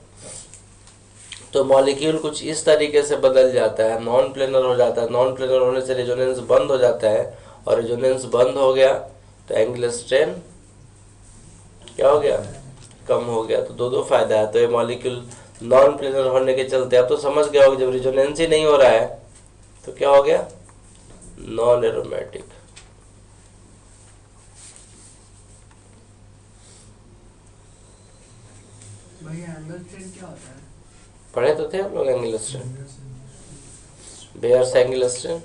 तो मॉलिक्यूल कुछ इस तरीके से बदल जाता है, नॉन प्लेनर हो जाता है। नॉन प्लेनर होने से रेजोनेंस बंद हो जाता है और रेजोनेंस बंद हो गया तो एंगुलर स्ट्रेन क्या हो गया, कम हो गया। तो दो फायदा है। तो ये मॉलिक्यूल नॉन प्लेनर होने के चलते, अब तो समझ गया होगा जब रेजोनेंस ही नहीं हो रहा है तो क्या हो गया, नॉन एरोमेटिक। क्या होता है? पढ़े तो थे हम लोग angular strain, Baeyer's angular strain,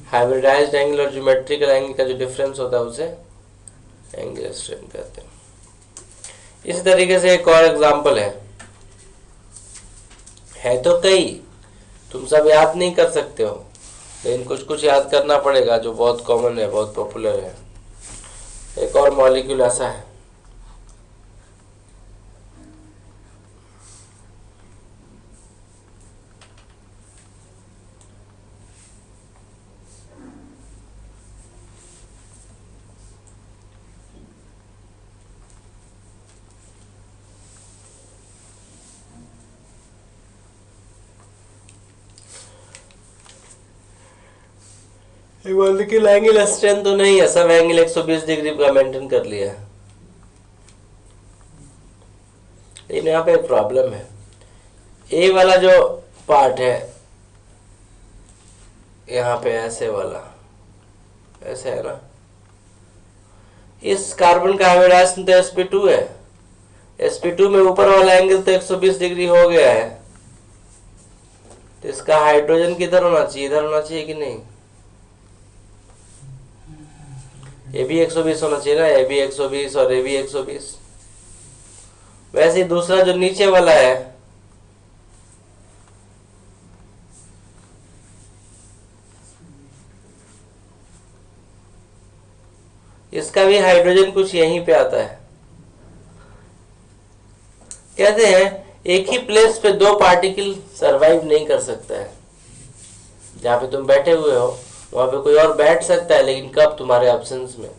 hybridized angle और ज्योमेट्रिकल एंगल का जो डिफरेंस होता है उसे एंगुलर स्ट्रेन कहते हैं। इसी तरीके से एक और एग्जांपल है तो कई, तुम सब याद नहीं कर सकते हो लेकिन कुछ कुछ याद करना पड़ेगा जो बहुत कॉमन है, बहुत पॉपुलर है। एक और मॉलिक्यूल ऐसा है, मॉलिक्यूल एंगुलर स्ट्रेन तो नहीं है, सब एंगल 120 डिग्री का मेंटेन कर लिया है। लेकिन यहाँ पे एक प्रॉब्लम है, ए वाला जो पार्ट है यहाँ पे ऐसे वाला, ऐसे है ना, इस कार्बन का हाइब्रिडाइजेशन तो sp2 है। sp2 में ऊपर वाला एंगल तो 120 डिग्री हो गया है, तो इसका हाइड्रोजन किधर होना चाहिए, इधर होना चाहिए कि नहीं? ये भी 120 होना चाहिए ना, ये भी 120 और ये भी 120। वैसे ही दूसरा जो नीचे वाला है इसका भी हाइड्रोजन कुछ यहीं पे आता है। कहते हैं एक ही प्लेस पे दो पार्टिकल सरवाइव नहीं कर सकता है। जहां पे तुम बैठे हुए हो वहां पे कोई और बैठ सकता है, लेकिन कब? तुम्हारे एब्सेंस में।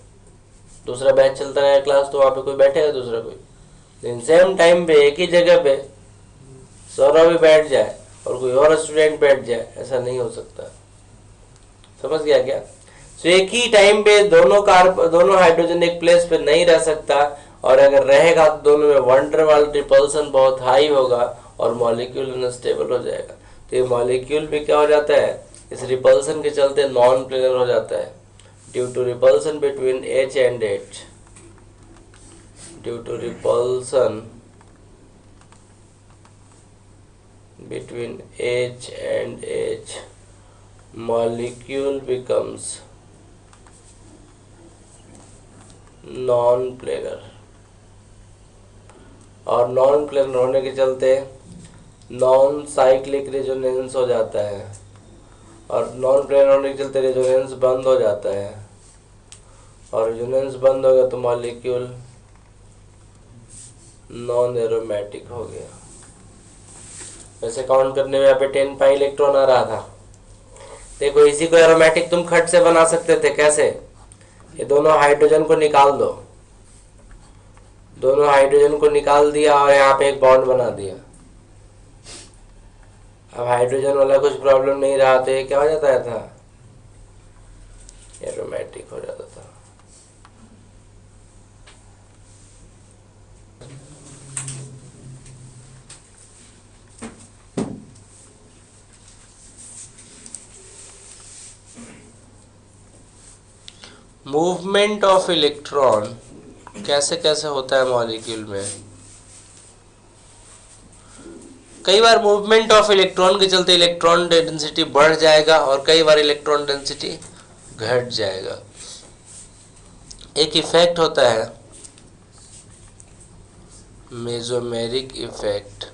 दूसरा बैच चलता रहे क्लास तो वहां पे कोई बैठेगा दूसरा कोई, लेकिन सेम टाइम पे एक ही जगह पे सौरभ भी बैठ जाए और कोई और स्टूडेंट बैठ जाए, ऐसा नहीं हो सकता। समझ गया क्या? तो एक ही टाइम पे दोनों हाइड्रोजन एक प्लेस पे नहीं रह सकता, और अगर रहेगा तो दोनों में वंडरवाल रिपल्सन बहुत हाई होगा और मॉलिक्यूल अनस्टेबल हो जाएगा। तो ये मॉलिक्यूल भी क्या हो जाता है, इस रिपल्सन के चलते नॉन प्लेनर हो जाता है, due to repulsion between H and H। Due to repulsion between H and H, molecule becomes non-planar। और नॉन प्लेनर होने के चलते नॉन साइक्लिक रेजोनेंस हो जाता है, और नॉन प्लेनर होने के चलते रेजोनेंस बंद हो जाता है, और रेजोनेंस बंद हो गया तो मॉलिक्यूल नॉन एरोमेटिक हो गया। वैसे काउंट करने में यहाँ पे 10 पाई इलेक्ट्रॉन आ रहा था। देखो इसी को एरोमेटिक तुम खट से बना सकते थे। कैसे? ये दोनों हाइड्रोजन को निकाल दो, दोनों हाइड्रोजन को निकाल दिया और यहाँ पे एक बॉन्ड बना दिया। अब हाइड्रोजन वाला कुछ प्रॉब्लम नहीं रहा तो ये क्या हो जाता था? एरोमेटिक हो जाता था। मूवमेंट ऑफ इलेक्ट्रॉन कैसे कैसे होता है मॉलिक्यूल में? कई बार मूवमेंट ऑफ इलेक्ट्रॉन के चलते इलेक्ट्रॉन डेंसिटी बढ़ जाएगा और कई बार इलेक्ट्रॉन डेंसिटी घट जाएगा। एक इफेक्ट होता है मेसोमेरिक इफेक्ट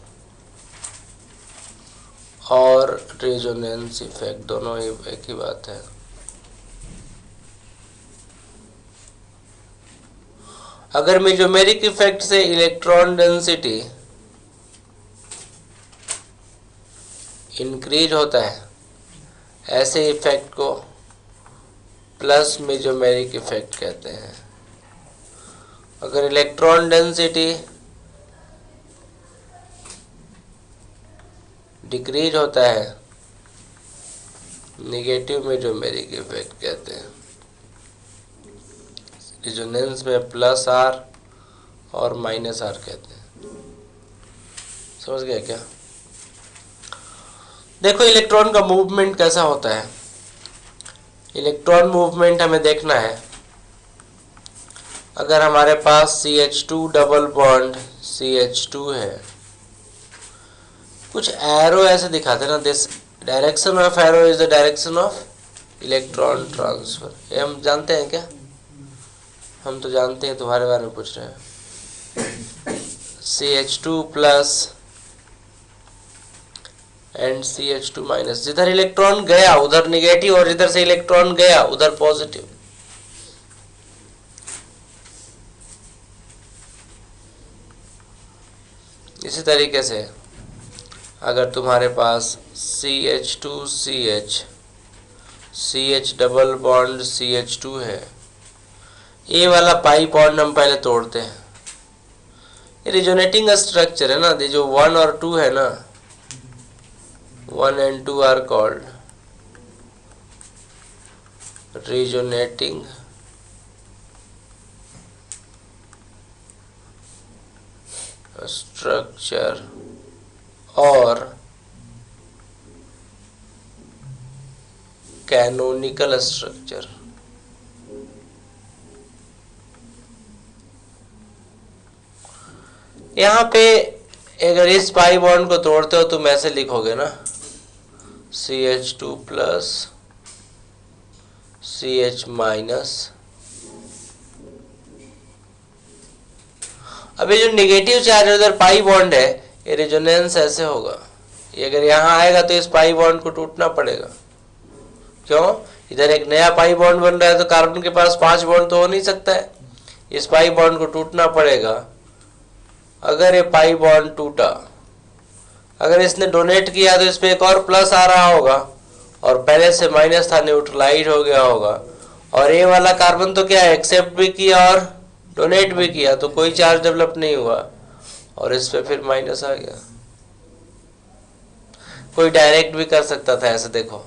और रेजोनेंस इफेक्ट, दोनों एक ही बात है। अगर मेसोमेरिक इफेक्ट से इलेक्ट्रॉन डेंसिटी इंक्रीज होता है, ऐसे इफेक्ट को प्लस मेसोमेरिक इफेक्ट कहते हैं। अगर इलेक्ट्रॉन डेंसिटी डिक्रीज होता है, नेगेटिव मेसोमेरिक इफेक्ट कहते हैं। रेजोनेंस में प्लस आर और माइनस आर कहते हैं। समझ गया क्या? देखो इलेक्ट्रॉन का मूवमेंट कैसा होता है। इलेक्ट्रॉन मूवमेंट हमें देखना है। अगर हमारे पास CH2 डबल बॉन्ड CH2 है, कुछ एरो ऐसे दिखाते हैं ना, this direction of arrow is the direction of electron transfer. ये हम जानते हैं क्या? हम तो जानते हैं, तुम्हारे बारे में पूछ रहे हैं। CH2 plus and CH2 minus, जिधर इलेक्ट्रॉन गया उधर निगेटिव और जिधर से इलेक्ट्रॉन गया उधर पॉजिटिव। इसी तरीके से अगर तुम्हारे पास CH2CH CH double bond CH2 है, ये वाला पाई बॉन्ड हम पहले तोड़ते हैं। ये रिजोनेटिंग स्ट्रक्चर है ना, ये जो 1 और 2 है ना, 1 and 2 are called resonating structure और canonical structure। यहाँ पे अगर इस पाई बॉन्ड को तोड़ते हो तुम ऐसे लिखोगे ना, CH2 प्लस CH माइनस। अब ये जो नेगेटिव चार्ज उधर पाई बॉन्ड है, ये रेजोनेंस ऐसे होगा। ये अगर यहाँ आएगा तो इस पाई बॉन्ड को टूटना पड़ेगा। क्यों? इधर एक नया पाई बॉन्ड बन रहा है तो कार्बन के पास 5 बॉन्ड तो हो नहीं सकता है, इस पाई बॉन्ड को टूटना पड़ेगा। अगर ये पाई बॉन्ड टूटा, अगर इसने डोनेट किया तो इस पे एक और प्लस आ रहा होगा और पहले से माइनस था, न्यूट्रलाइज हो गया होगा। और ये वाला कार्बन तो क्या है, एक्सेप्ट भी किया और डोनेट भी किया, तो कोई चार्ज डेवलप नहीं हुआ और इस पे फिर माइनस आ गया। कोई डायरेक्ट भी कर सकता था ऐसे। देखो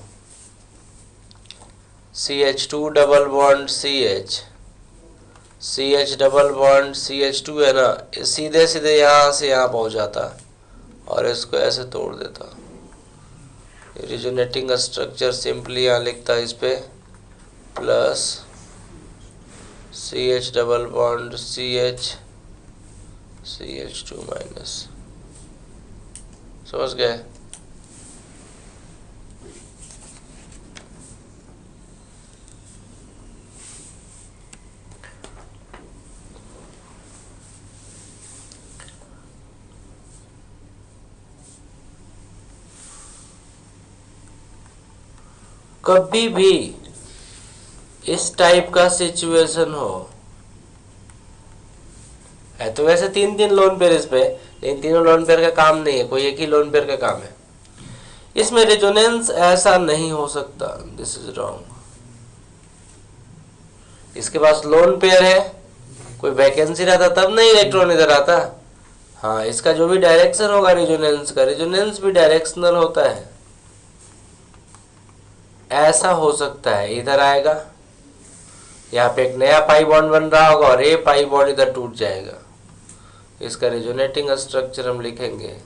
CH2 double bond CH CH double bond CH2 है ना, सीधे सीधे यहाँ से यहाँ पहुँच जाता और इसको ऐसे तोड़ देता। रिजोनेटिंग स्ट्रक्चर सिंपली यहाँ लिखता है इस पे plus CH double bond CH CH2 minus. समझ गए? कभी भी इस टाइप का सिचुएशन हो, है तो वैसे 3 लोन पेयर इस पे, लेकिन तीनों लोन पेयर का काम नहीं है, कोई एक ही लोन पेयर का काम है। इसमें रेजोनेंस ऐसा नहीं हो सकता, दिस इज रॉन्ग। इसके पास लोन पेयर है, कोई वैकेंसी रहता तब नहीं इलेक्ट्रॉन इधर आता। हाँ, इसका जो भी डायरेक्शन होगा रेजोनेंस का, रेजोनेंस भी डायरेक्शनल होता है। ऐसा हो सकता है इधर आएगा, यहाँ पे एक नया पाई बॉन्ड बन रहा होगा और ये पाई बॉन्ड इधर टूट जाएगा। इसका रेजोनेटिंग स्ट्रक्चर हम लिखेंगे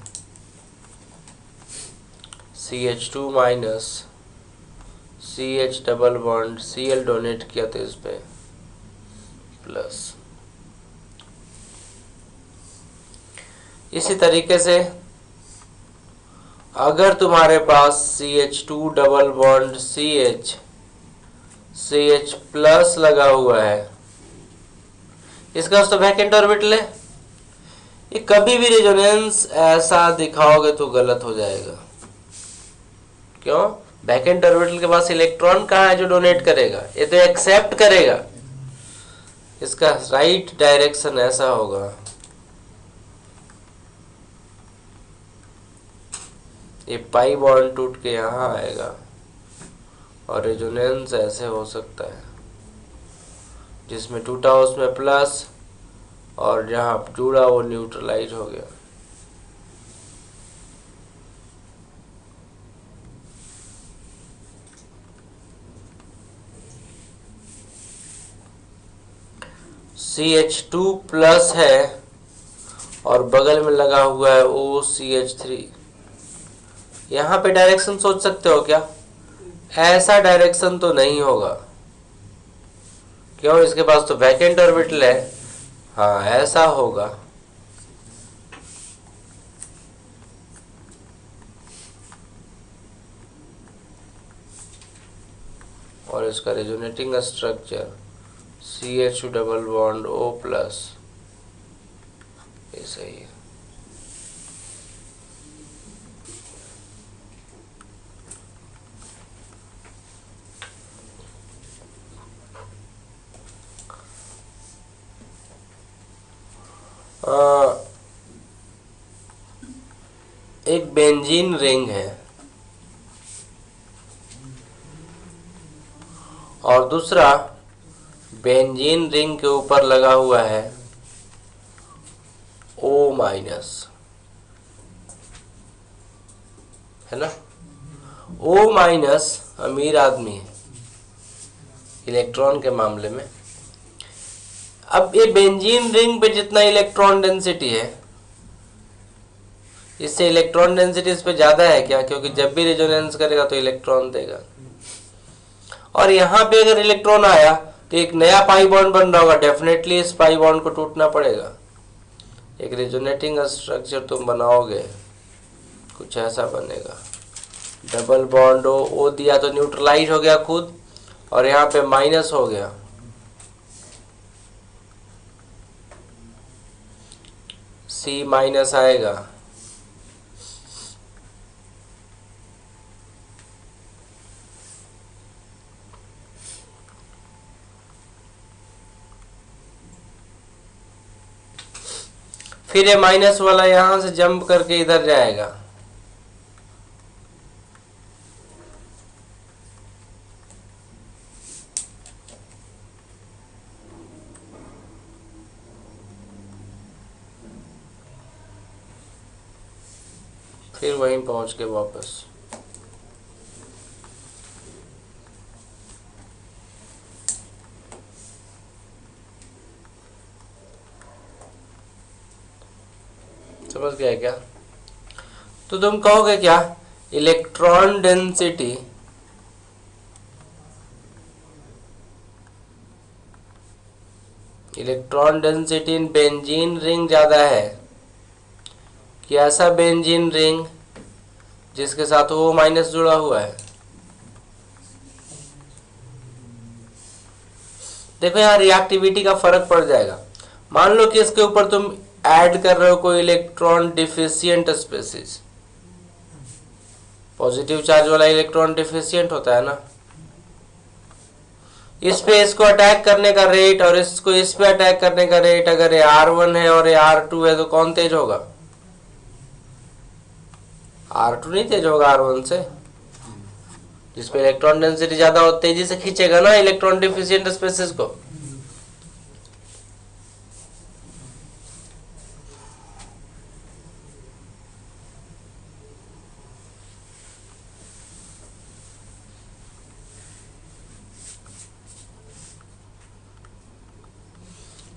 CH2 minus CH double bond Cl donate किया था इस पे प्लस। इसी तरीके से अगर तुम्हारे पास CH2 double bond CH plus लगा हुआ है, इसका तो वैकेंट ऑर्बिटल है। ये कभी भी रेजोनेंस ऐसा दिखाओगे तो गलत हो जाएगा। क्यों? वैकेंट ऑर्बिटल के पास इलेक्ट्रॉन कहाँ है जो डोनेट करेगा? ये तो एक्सेप्ट करेगा। इसका राइट डायरेक्शन ऐसा होगा, ये पाई बॉन्ड टूट के यहाँ आएगा और रेजोनेंस ऐसे हो सकता है, जिसमें टूटा उसमें प्लस और जहाँ जुड़ा वो न्यूट्रलाइज हो गया। CH2 प्लस है और बगल में लगा हुआ है OCH3। यहाँ पे डायरेक्शन सोच सकते हो क्या? ऐसा डायरेक्शन तो नहीं होगा। क्यों? इसके पास तो वैकेंट ऑर्बिटल है। हाँ, ऐसा होगा। और इसका resonating structure CH double bond O plus, ये सही है। एक बेंजीन रिंग है और दूसरा बेंजीन रिंग के ऊपर लगा हुआ है O माइनस, है ना। O माइनस अमीर आदमी है इलेक्ट्रॉन के मामले में। अब ये बेंजीन रिंग पे जितना इलेक्ट्रॉन डेंसिटी है, इससे इलेक्ट्रॉन डेंसिटी इस पे ज्यादा है क्या? क्योंकि जब भी रेजोनेंस करेगा तो इलेक्ट्रॉन देगा। और यहाँ पे अगर इलेक्ट्रॉन आया तो एक नया पाई बॉन्ड बन रहा होगा, डेफिनेटली इस पाई बॉन्ड को टूटना पड़ेगा। एक रेजोनेटिंग स्ट्रक्चर तुम बनाओगे, कुछ ऐसा बनेगा। डबल बॉन्ड ओ दिया तो न्यूट्रलाइज हो गया खुद, और यहाँ पे माइनस हो गया। C माइनस आएगा, फिर ये माइनस वाला यहां से जंप करके इधर जाएगा। फिर वहीं पहुंच के वापस। समझ गया क्या? तो तुम कहोगे क्या? Electron density in benzene ring ज्यादा है कि ऐसा बेंजीन रिंग जिसके साथ O माइनस जुड़ा हुआ है? देखो यहाँ रिएक्टिविटी का फर्क पड़ जाएगा। मान लो कि इसके ऊपर तुम ऐड कर रहे हो कोई electron deficient species, positive charge वाला इलेक्ट्रॉन डिफिशिएंट होता है ना, इस पे इसको अटैक करने का रेट और इसको इस पे अटैक करने का रेट, अगर ये R1 है और ये R2 है तो कौन तेज होगा? R2 नहीं तेज होगा R1 से। जिसपे इलेक्ट्रॉन डेंसिटी ज्यादा हो तेजी से खींचेगा ना इलेक्ट्रॉन डिफिशिएंट स्पेसिस को।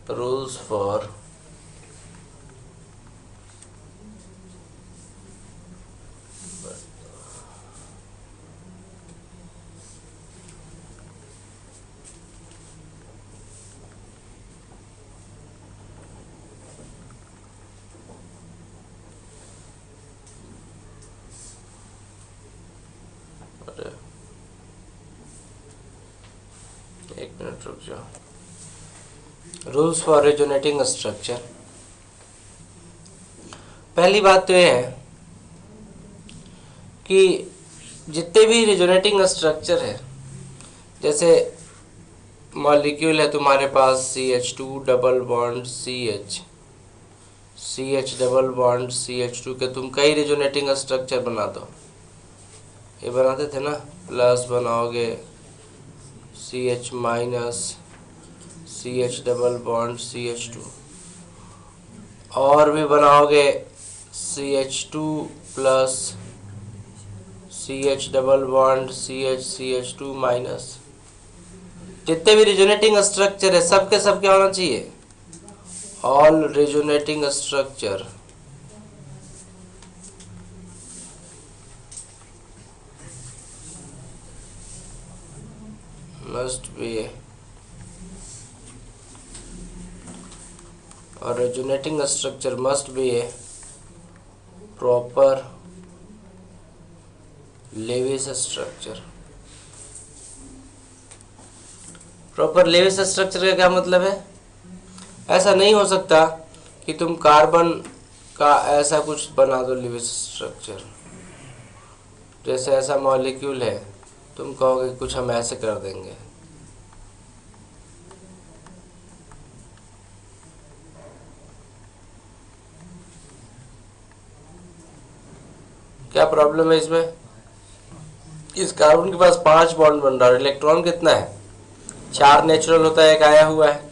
Rules for एक मिनट रुक जाओ। Rules for resonating structure. पहली बात तो यह है कि जितने भी रेजोनेटिंग स्ट्रक्चर है, जैसे मॉलिक्यूल है तुम्हारे पास CH2 double bond CH, CH double bond CH2 के तुम कई रेजोनेटिंग स्ट्रक्चर बना दो। ये बनाते थे ना, प्लस बनाओगे CH minus CH double bond CH2, और भी बनाओगे CH2 plus CH double bond CH2 minus. जितने भी रेजोनेटिंग स्ट्रक्चर है सबके सब क्या होना चाहिए? All resonating structure must be or resonating structure must be a proper Lewis structure। Proper Lewis structure का क्या मतलब है? ऐसा नहीं हो सकता कि तुम कार्बन का ऐसा कुछ बना दो लेविस स्ट्रक्चर, जैसे ऐसा मॉलिक्यूल है तुम कहोगे कुछ हम ऐसे कर देंगे। क्या प्रॉब्लम है इसमें? इस कार्बन के पास 5 बॉन्ड बन रहा है, इलेक्ट्रॉन कितना है? 4 नेचुरल होता है, एक आया हुआ है,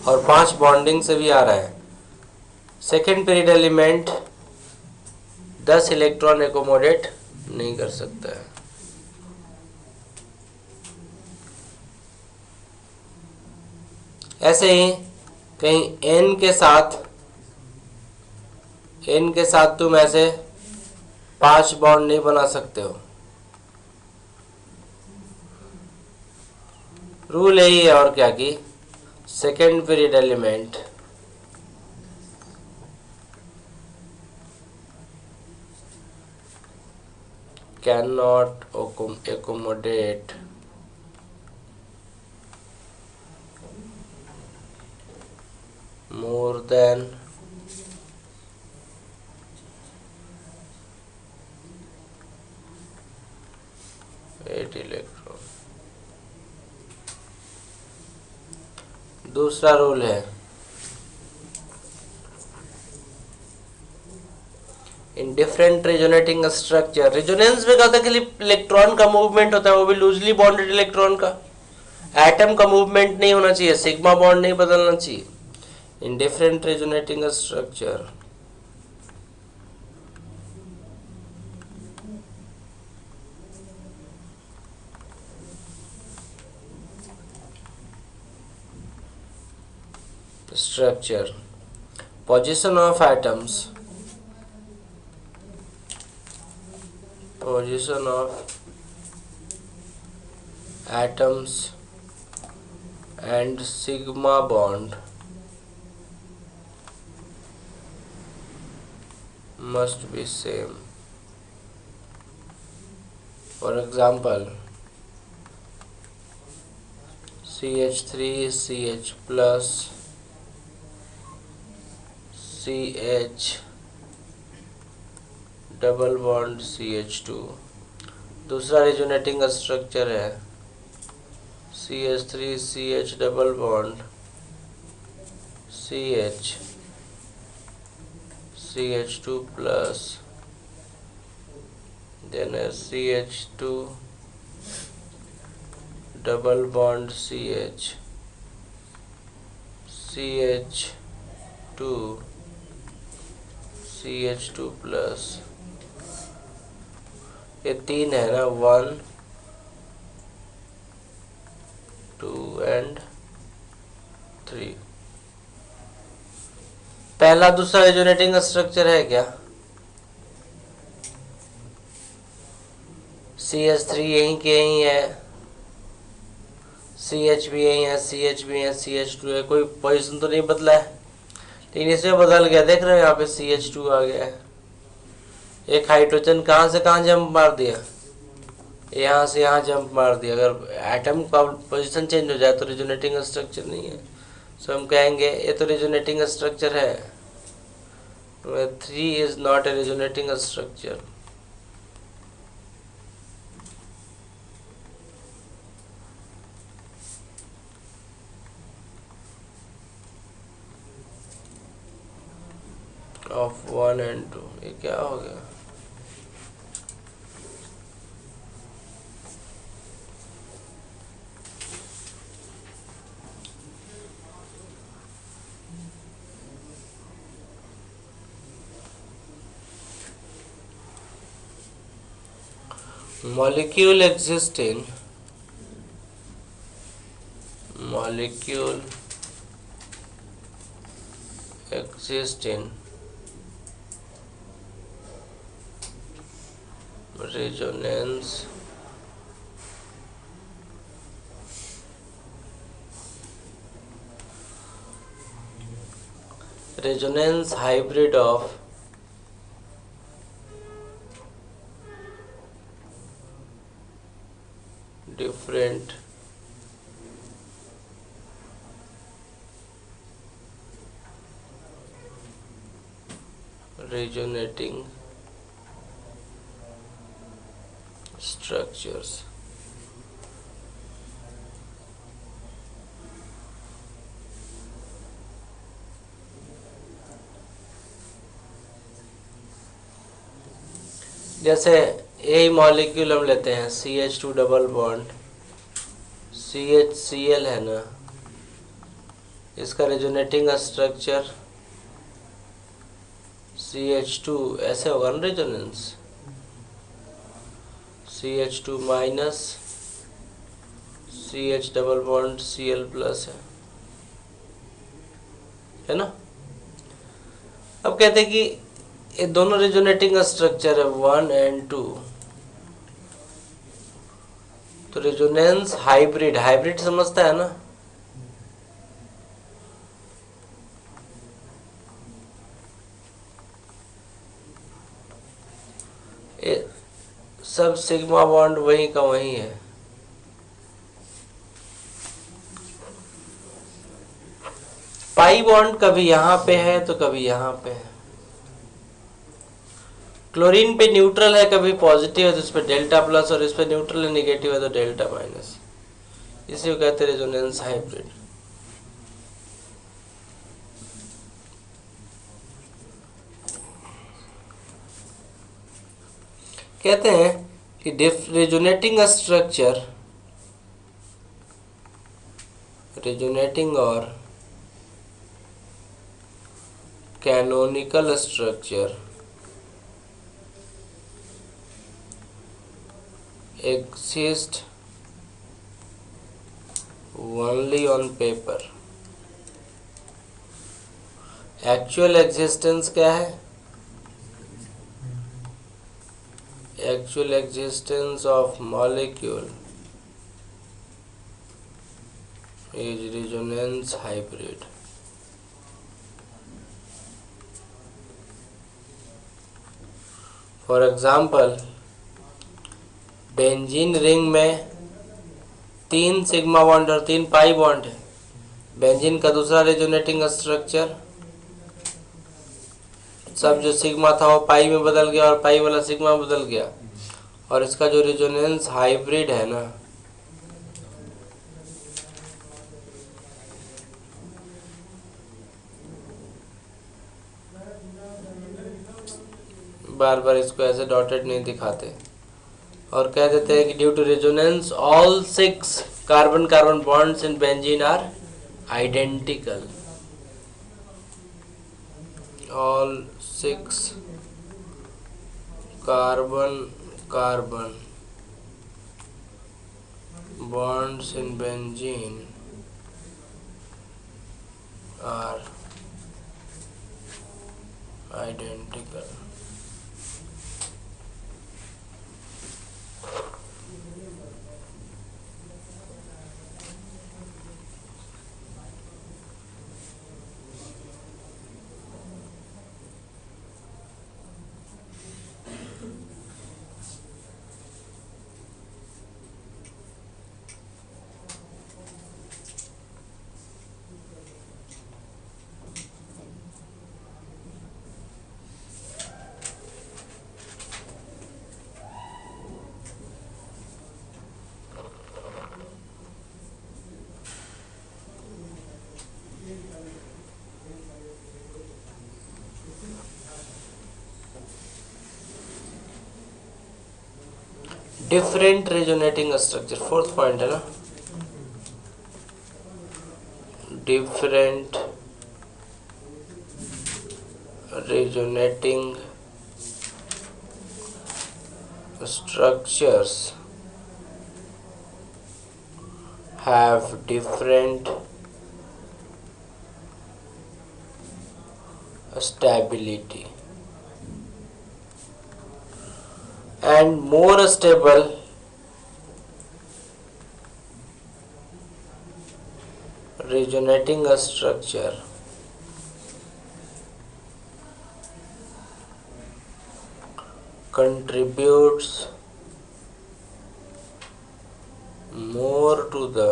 और 5 बॉन्डिंग से भी आ रहा है। Second period element 10 electron accommodate नहीं कर सकता है। ऐसे ही कहीं n के साथ तुम ऐसे 5 बॉन्ड नहीं बना सकते हो। रूल यही है और क्या, कि second period element can not accommodate more than 8 electron. दूसरा रूल है in different resonating structure. Resonance में कहता है कि इलेक्ट्रॉन का मूवमेंट होता है, वो भी लूजली बॉन्डेड इलेक्ट्रॉन का, एटम का मूवमेंट नहीं होना चाहिए, सिग्मा बॉन्ड नहीं बदलना चाहिए। In different resonating structure position of atoms and sigma bond must be same. For example, CH3 CH plus CH double bond CH2। दूसरा रेजोनेटिंग स्ट्रक्चर है CH3 CH double bond CH CH2 plus, then CH2 double bond CH CH2 CH2 plus, ये तीन है ना, 1 2 and 3। पहला दूसरा resonating structure है क्या? CH3 यहीं के यहीं है, CH भी यहीं है, CH भी है, CH2 है, कोई पोजीशन तो नहीं बदला है, लेकिन इसमें बदल गया। देख रहे हो यहाँ पे CH2 आ गया है। एक हाइड्रोजन कहाँ से कहाँ जंप मार दिया, यहाँ से यहाँ जंप मार दिया। अगर एटम का पोजीशन चेंज हो जाए तो रेजोनेटिंग स्ट्रक्चर नहीं है, सो हम कहेंगे ये तो रेजोनेटिंग स्ट्रक्चर है। 3 is not a resonating structure. Of 1 and 2, ये क्या हो गया? Molecule exist in resonance hybrid of different resonating structures। जैसे यही मॉलिक्यूल हम लेते हैं, CH2 डबल बॉन्ड CHCl है ना, इसका रेजोनेटिंग स्ट्रक्चर CH2 ऐसे होगा ना, resonance CH2 minus CH double bond Cl plus है ना। अब कहते हैं कि ये दोनों रेजोनेटिंग स्ट्रक्चर है 1 and 2, तो रेजोनेंस हाइब्रिड, हाइब्रिड समझता है ना। ये सब सिग्मा बॉन्ड वहीं का वहीं है। पाई बॉन्ड कभी यहाँ पे है तो कभी यहाँ पे है। क्लोरीन पे न्यूट्रल है, कभी पॉजिटिव है तो इस पे डेल्टा प्लस, और इस पे न्यूट्रल है निगेटिव है तो डेल्टा माइनस। इसी को कहते हैं रेजोनेंस हाइब्रिड। कहते हैं कि रेजोनेटिंग स्ट्रक्चर, रेजोनेटिंग और canonical structure exist only on paper। Actual existence क्या है? Actual existence of molecule is resonance hybrid. For example, benzene ring में 3 सिग्मा बॉन्ड और 3 पाई बॉन्ड है। बेंजीन का दूसरा रेजोनेटिंग स्ट्रक्चर, सब जो सिग्मा था वो पाई में बदल गया और पाई वाला सिग्मा बदल गया। और इसका जो रेजोनेंस हाइब्रिड है ना, बार बार इसको ऐसे डॉटेड नहीं दिखाते और कह देते हैं कि due to resonance all 6 carbon carbon bonds in benzene are identical. all 6 carbon carbon bonds in benzene are identical। Different resonating structure, fourth point है ना, different resonating structures have different stability and more stable resonating structure contributes more to the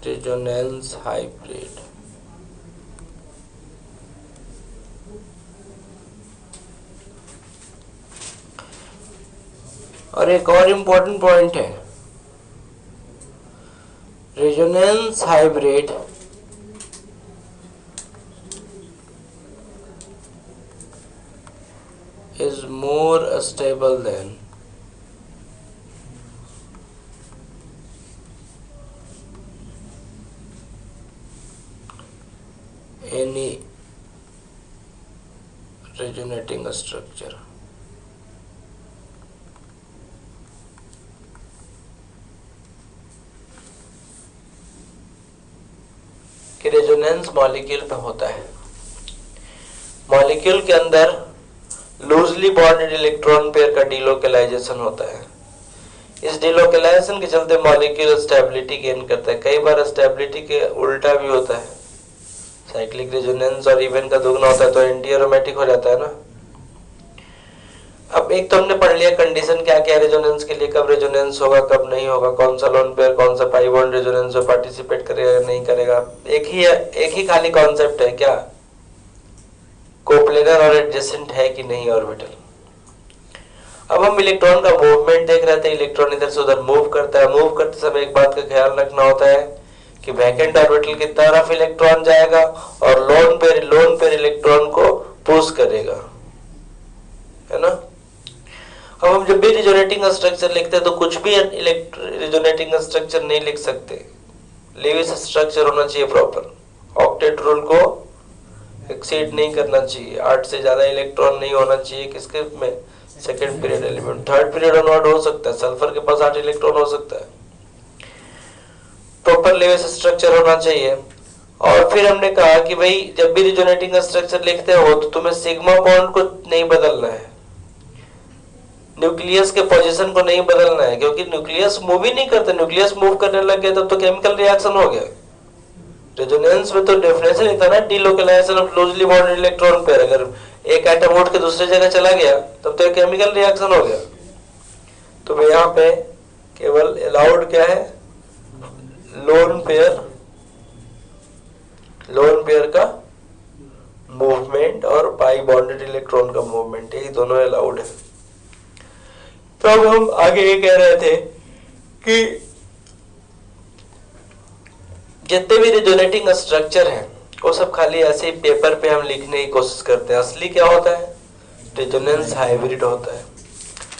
resonance hybrid। और एक और important point है, resonance hybrid is more stable than any resonating structure। कि resonance molecule पे होता है, मॉलिक्यूल के अंदर लूजली बॉन्डेड इलेक्ट्रॉन पेयर का डीलोकलाइजेशन होता है। इस डीलोकलाइजेशन के चलते मॉलिक्यूल स्टेबिलिटी गेन करता है। कई बार स्टेबिलिटी के उल्टा भी होता है, साइक्लिक रेजोनेंस और इवन का दुगना होता है तो एंटी एरोमेटिक हो जाता है ना। अब एक तो हमने पढ़ लिया कंडीशन क्या क्या रेजोनेंस के लिए, कब रेजोनेंस होगा कब नहीं होगा, कौन सा लोन पेयर कौन सा पाई बॉन्ड रेजोनेंस में पार्टिसिपेट करेगा नहीं करेगा। एक ही खाली कॉन्सेप्ट है क्या, कोप्लेनर और एडजेसेंट है कि नहीं ऑर्बिटल। अब हम इलेक्ट्रॉन का मूवमेंट देख रहे थे, इलेक्ट्रॉन इधर से उधर मूव करता है, मूव करते समय एक बात का ख्याल रखना होता है कि वैकेंट ऑर्बिटल की तरफ इलेक्ट्रॉन जाएगा और लोन पेयर इलेक्ट्रॉन को पुश करेगा, है ना। अब हम जब भी रिजोनेटिंग स्ट्रक्चर लिखते हैं तो कुछ भी रिजोनेटिंग स्ट्रक्चर नहीं लिख सकते, लेविस स्ट्रक्चर होना चाहिए प्रॉपर, ऑक्टेट रूल को एक्सीड नहीं करना चाहिए, 8 से ज्यादा इलेक्ट्रॉन नहीं होना चाहिए किसके में, second period element. Third period not हो सकता है, सल्फर के पास 8 इलेक्ट्रॉन हो सकता है, प्रॉपर लेविस स्ट्रक्चर होना चाहिए। और फिर हमने कहा कि भाई जब भी रिजोनेटिंग स्ट्रक्चर लिखते हो तो तुम्हें सिग्मा बॉन्ड को नहीं बदलना है, न्यूक्लियस के पोजीशन को नहीं बदलना है, क्योंकि न्यूक्लियस मूव ही नहीं करता, न्यूक्लियस मूव करने लग गया तब तो केमिकल रिएक्शन हो गया। रेजोनेंस में तो डेफिनेशन ही था ना, delocalization of loosely bonded electron pair, अगर एक एटम उठ के दूसरी जगह चला गया तब तो एक केमिकल रिएक्शन हो गया। तो यहाँ पे केवल अलाउड क्या है, लोन पेयर का मूवमेंट और पाई बॉन्डेड इलेक्ट्रॉन का मूवमेंट, यही दोनों अलाउड है। तो अब हम आगे ये कह रहे थे कि जितने भी रेजोनेटिंग स्ट्रक्चर हैं वो सब खाली ऐसे ही पेपर पे हम लिखने की कोशिश करते हैं। असली क्या होता है? रेजोनेंस हाइब्रिड होता है।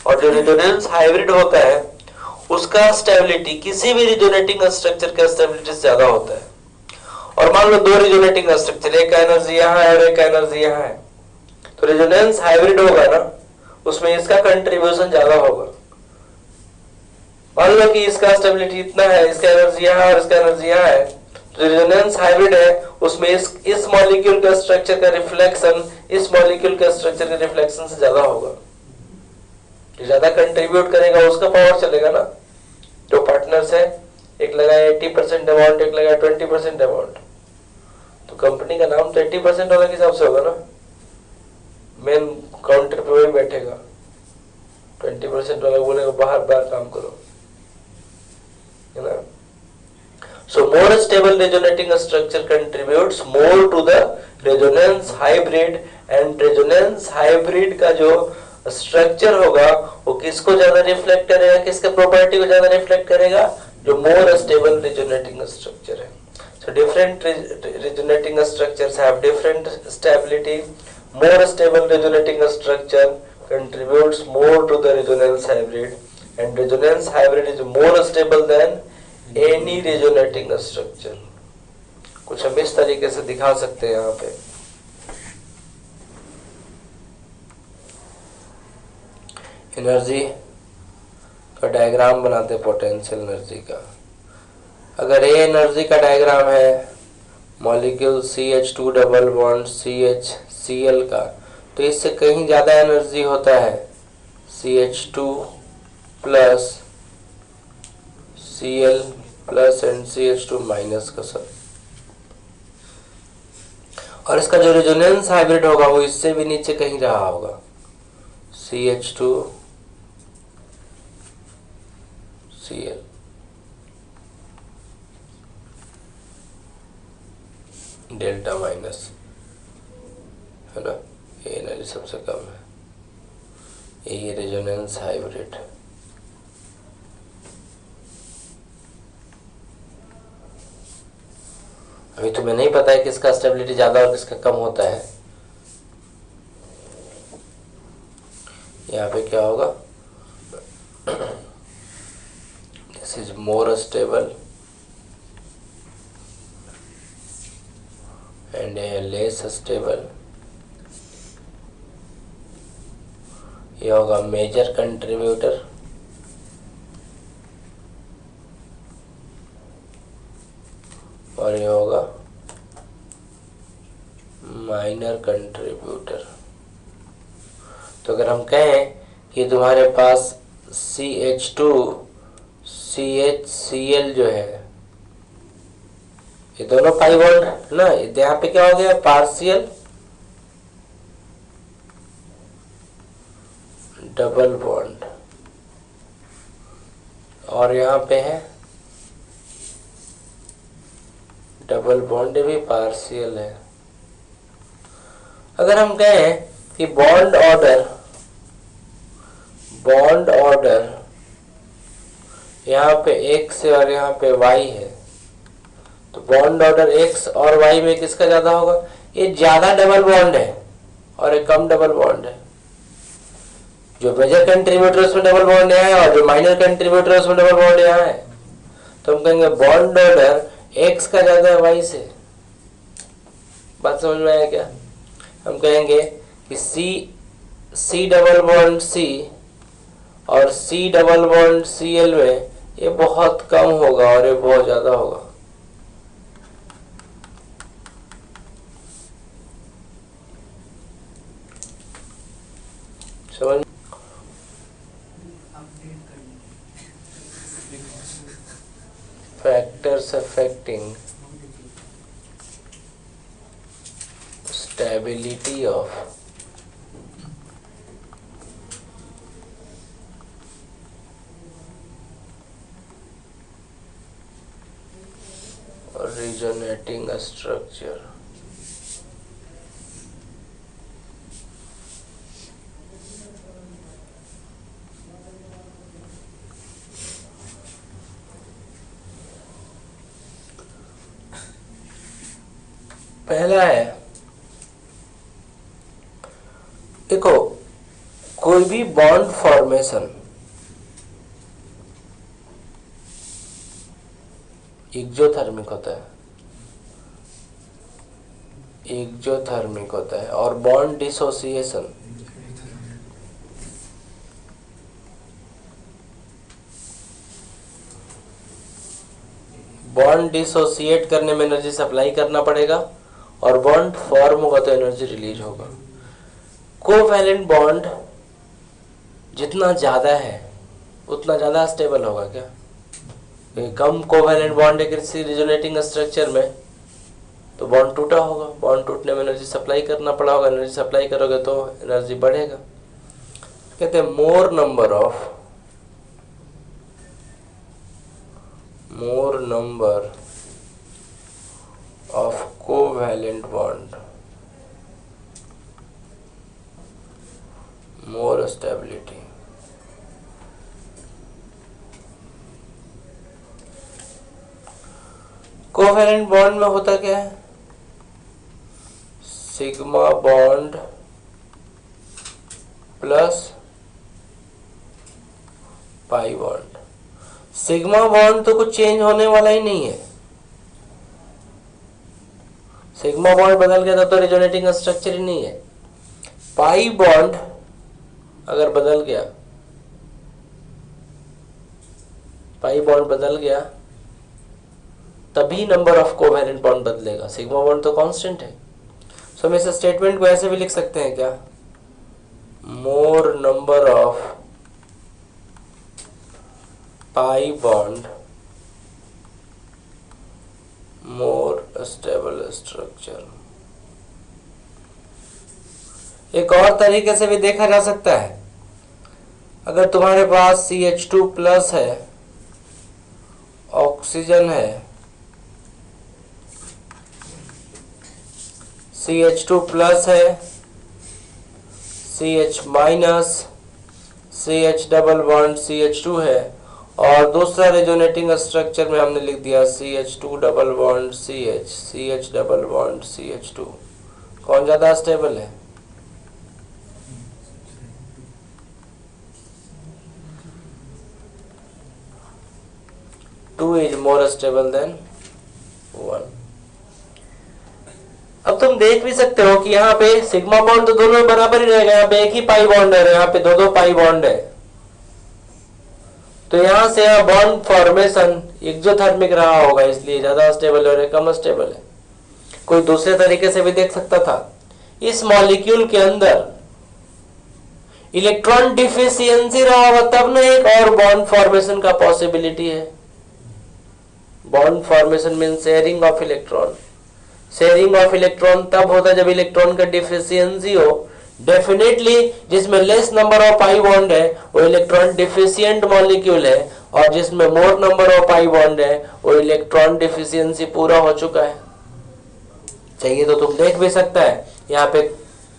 और जो रेजोनेंस हाइब्रिड होता है उसका स्टेबिलिटी किसी भी रेजोनेटिंग स्ट्रक्चर का स्टेबिलिटी से ज्यादा होता है। और मान लो दो रेजोनेटिंग स्ट्रक्चर, एक का एनर्जी यहाँ है और एक का एनर्जी यहाँ है, तो रेजोनेंस हाइब्रिड होगा ना, उसमें इसका कंट्रीब्यूशन ज्यादा होगा। मान लो कि इसका स्टेबिलिटी इतना है, इसका एनर्जी यहाँ और इसका एनर्जी यहाँ है, तो रेजोनेंस हाइब्रिड है उसमें इस मॉलिक्यूल का स्ट्रक्चर का रिफ्लेक्शन इस मॉलिक्यूल का स्ट्रक्चर के रिफ्लेक्शन से ज्यादा होगा। जो ज्यादा कंट्रीब्यूट करेगा उसका पावर चलेगा ना। जो पार्टनर्स है, एक लगाए 80% अमाउंट, एक लगाए 20% अमाउंट, तो कंपनी का नाम तो 80% वाला के हिसाब से होगा ना, मेन काउंटर पे वही बैठेगा। 20% वाला बोलेगा बाहर बाहर काम करो, है ना। So more stable resonating structure contributes more to the resonance hybrid, and resonance hybrid का जो स्ट्रक्चर होगा वो किसको ज्यादा रिफ्लेक्ट करेगा, किसके प्रॉपर्टी को ज्यादा रिफ्लेक्ट करेगा? जो मोर स्टेबल रेजोनेटिंग स्ट्रक्चर है। So different resonating structures have different stability. More stable resonating structure contributes more to the resonance hybrid, and resonance hybrid is more stable than any resonating structure. कुछ हम इस तरीके से दिखा सकते हैं यहाँ पे। एनर्जी का डायग्राम बनाते, पोटेंशियल एनर्जी का। अगर ये एनर्जी का डायग्राम है molecule CH2 double bond CHCl का, तो इससे कहीं ज्यादा एनर्जी होता है CH2 plus Cl plus and CH2 minus का सब। और इसका जो रेजोनेंस हाइब्रिड होगा वो इससे भी नीचे कहीं रहा होगा, CH2 Cl। डेल्टा माइनस, है ना, ये एनर्जी सबसे कम है, यही रेजोनेंस हाइब्रिड। अभी तुम्हें नहीं पता है किसका स्टेबिलिटी ज्यादा और किसका कम होता है। यहाँ पे क्या होगा, this is more stable and less stable. ये होगा मेजर कंट्रीब्यूटर, और ये होगा माइनर कंट्रीब्यूटर। तो अगर हम कहें कि तुम्हारे पास CH2 CHCl जो है, ये दोनों पाई बॉन्ड ना, यहाँ पे क्या हो गया, पार्शियल डबल बॉन्ड, और यहाँ पे है डबल बॉन्ड भी पार्शियल है। अगर हम कहें कि बॉन्ड ऑर्डर यहाँ पे X और यहाँ पे Y है, तो बॉन्ड ऑर्डर X और Y में किसका ज्यादा होगा? ये ज्यादा डबल बॉन्ड है और ये कम डबल बॉन्ड है। जो मेजर कंट्रीब्यूटर उसमें डबल बॉन्ड यहाँ है और जो माइनर कंट्रीब्यूटर उसमें डबल बॉन्ड यहाँ है, तो हम कहेंगे बॉन्ड ऑर्डर X का ज्यादा है Y से। बात समझ में आया क्या? हम कहेंगे कि C डबल बॉन्ड C और C डबल बॉन्ड Cl में ये बहुत कम होगा और ये बहुत ज्यादा होगा। समझ factors affecting stability of resonating structure। पहला है, देखो कोई भी बॉन्ड फॉर्मेशन एक्सोथर्मिक होता है, एक्सोथर्मिक होता है, और बॉन्ड डिसोसिएशन बॉन्ड डिसोसिएट करने में एनर्जी सप्लाई करना पड़ेगा, और बॉन्ड फॉर्म होगा तो एनर्जी रिलीज होगा। कोवैलेंट बॉन्ड जितना ज्यादा है उतना ज्यादा स्टेबल होगा क्या? कम कोवैलेंट बॉन्ड है किसी रिजोनेटिंग स्ट्रक्चर में तो बॉन्ड टूटा होगा, बॉन्ड टूटने में एनर्जी सप्लाई करना पड़ा होगा, एनर्जी सप्लाई करोगे तो एनर्जी बढ़ेगा। कहते हैं मोर number of covalent bond, more stability. Covalent bond में होता क्या है? Sigma bond plus pi bond. Sigma bond तो कुछ चेंज होने वाला ही नहीं है, सिग्मा बॉन्ड बदल गया तो रिजोनेटिंग स्ट्रक्चर ही नहीं है। पाई बॉन्ड अगर बदल गया, पाई बॉन्ड बदल गया तभी नंबर ऑफ कोवैलेंट बॉन्ड बदलेगा, सिग्मा बॉन्ड तो कांस्टेंट है। सो हम इस स्टेटमेंट को ऐसे भी लिख सकते हैं क्या? मोर number of pi bond more stable structure. एक और तरीके से भी देखा जा सकता है, अगर तुम्हारे पास CH2 प्लस है, ऑक्सीजन है, CH2 प्लस है, CH minus, CH double bond CH2 है, और दूसरा रेजोनेटिंग स्ट्रक्चर में हमने लिख दिया CH2 double bond CH, CH double bond CH2। कौन ज्यादा स्टेबल है? 2 is more stable than 1। अब तुम देख भी सकते हो कि यहाँ पे सिग्मा बॉन्ड तो दोनों बराबर ही रहेगा, यहाँ पे एक ही पाई बॉन्ड है, यहाँ पे दो पाई बॉन्ड है, तो यहाँ से यहाँ बॉन्ड फॉर्मेशन एक्सोथर्मिक रहा होगा, इसलिए ज्यादा स्टेबल है और कम स्टेबल है। कोई दूसरे तरीके से भी देख सकता था, इस मॉलिक्यूल के अंदर इलेक्ट्रॉन डिफिशियंसी रहा होगा तब ना एक और बॉन्ड फॉर्मेशन का पॉसिबिलिटी है। Bond formation mean sharing of electron. Sharing of electron तब होता है जब इलेक्ट्रॉन का डिफिशियंसी हो। डेफिनेटली जिसमें less number of pi bond है वो इलेक्ट्रॉन डिफिशियंट मॉलिक्यूल है, और जिसमें मोर नंबर ऑफ पाई बॉन्ड है वो इलेक्ट्रॉन डिफिशियंसी पूरा हो चुका है। चाहिए तो तुम देख भी सकता है, यहाँ पे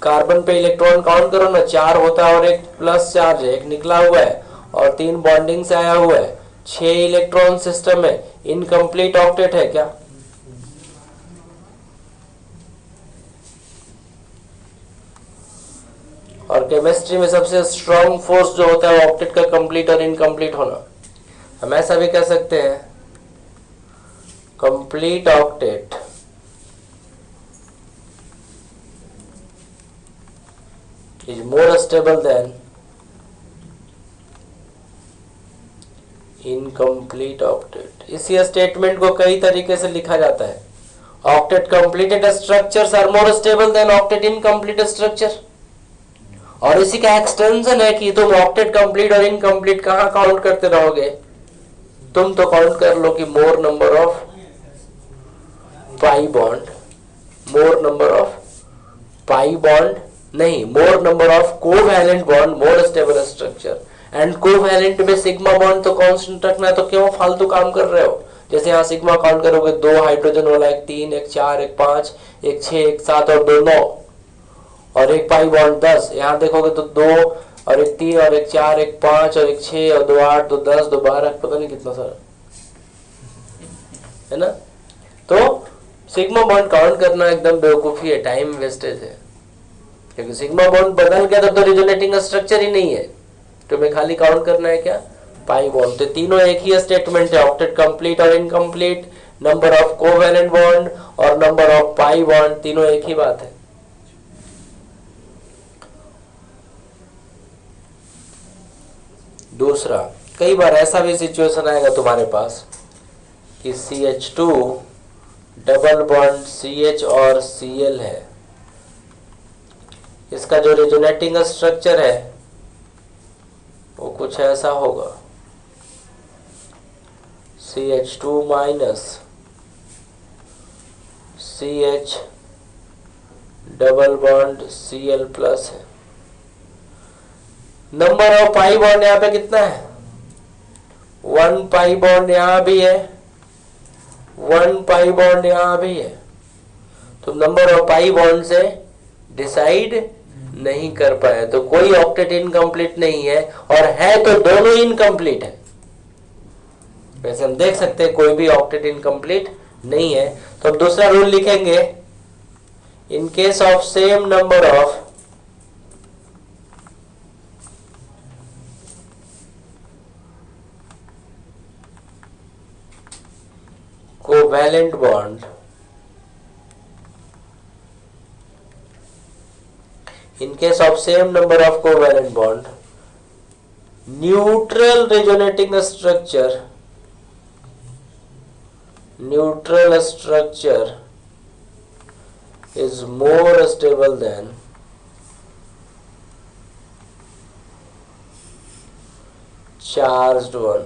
कार्बन पे इलेक्ट्रॉन काउंट करो ना, 4 होता है और एक प्लस चार्ज है, एक निकला हुआ है और 3 बॉन्डिंग से आया हुआ है, 6 इलेक्ट्रॉन सिस्टम है, इनकम्प्लीट ऑक्टेट है क्या? और केमिस्ट्री में सबसे स्ट्रॉन्ग फोर्स जो होता है ऑक्टेट का कंप्लीट और इनकम्प्लीट होना। हम ऐसा भी कह सकते हैं, complete octet is more stable than incomplete octet। इसी स्टेटमेंट को कई तरीके से लिखा जाता है। Octet completed structures are more stable than octet incomplete structure. और इसी का एक्सटेंशन है कि तुम ऑक्टेट कंप्लीट और इनकम्प्लीट कहां काउंट करते रहोगे? तुम तो काउंट कर लो कि more number of pi bond, more number of pi bond नहीं, more number of covalent bond more stable structure. And covalent में सिग्मा बॉन्ड तो कांस्टेंट रखना है, तो क्यों फालतू काम कर रहे हो? जैसे यहाँ सिग्मा काउंट करोगे, 2 हाइड्रोजन वाला, एक 3, एक 4, एक 5, एक 6, एक 7 और 2 9, और एक पाई बॉन्ड 10। यहाँ देखोगे तो 2 और एक 3 और एक 4, एक 5 और एक 6 और 2 8, 2 10, 2 12, पता नहीं कितना सारा है ना। तो सिग्मा बॉन्ड काउंट करना एकदम बेवकूफ़ी है, टाइम वेस्टेज है, क्योंकि सिग्मा बॉन्ड बदल गया तो रिजोनेटिंग स्ट्रक्चर ही नहीं है। तो मैं खाली काउंट करना है क्या, पाई बॉन्ड। तो तीनों एक ही स्टेटमेंट है, ऑक्टेट कंप्लीट और incomplete, number of covalent bond और नंबर ऑफ पाई बॉन्ड, तीनों एक ही बात है। दूसरा, कई बार ऐसा भी सिचुएशन आएगा तुम्हारे पास कि CH2 डबल बॉन्ड CH और Cl है, इसका जो रेजोनेटिंग स्ट्रक्चर है वो कुछ ऐसा होगा, CH2 minus CH double bond Cl plus है। नंबर ऑफ पाई बॉन्ड यहाँ पे कितना है, 1 पाई बॉन्ड यहाँ भी है, 1 पाई बॉन्ड यहाँ भी है। तो नंबर ऑफ पाई बॉन्ड से डिसाइड नहीं कर पाए, तो कोई ऑक्टेट इनकम्प्लीट नहीं है, और है तो दोनों इनकम्प्लीट है। वैसे हम देख सकते हैं कोई भी ऑक्टेट इनकम्प्लीट नहीं है। तो अब दूसरा रूल लिखेंगे, in case of same number of covalent bond, in case of same number of covalent bond, neutral resonating structure is more stable than charged one.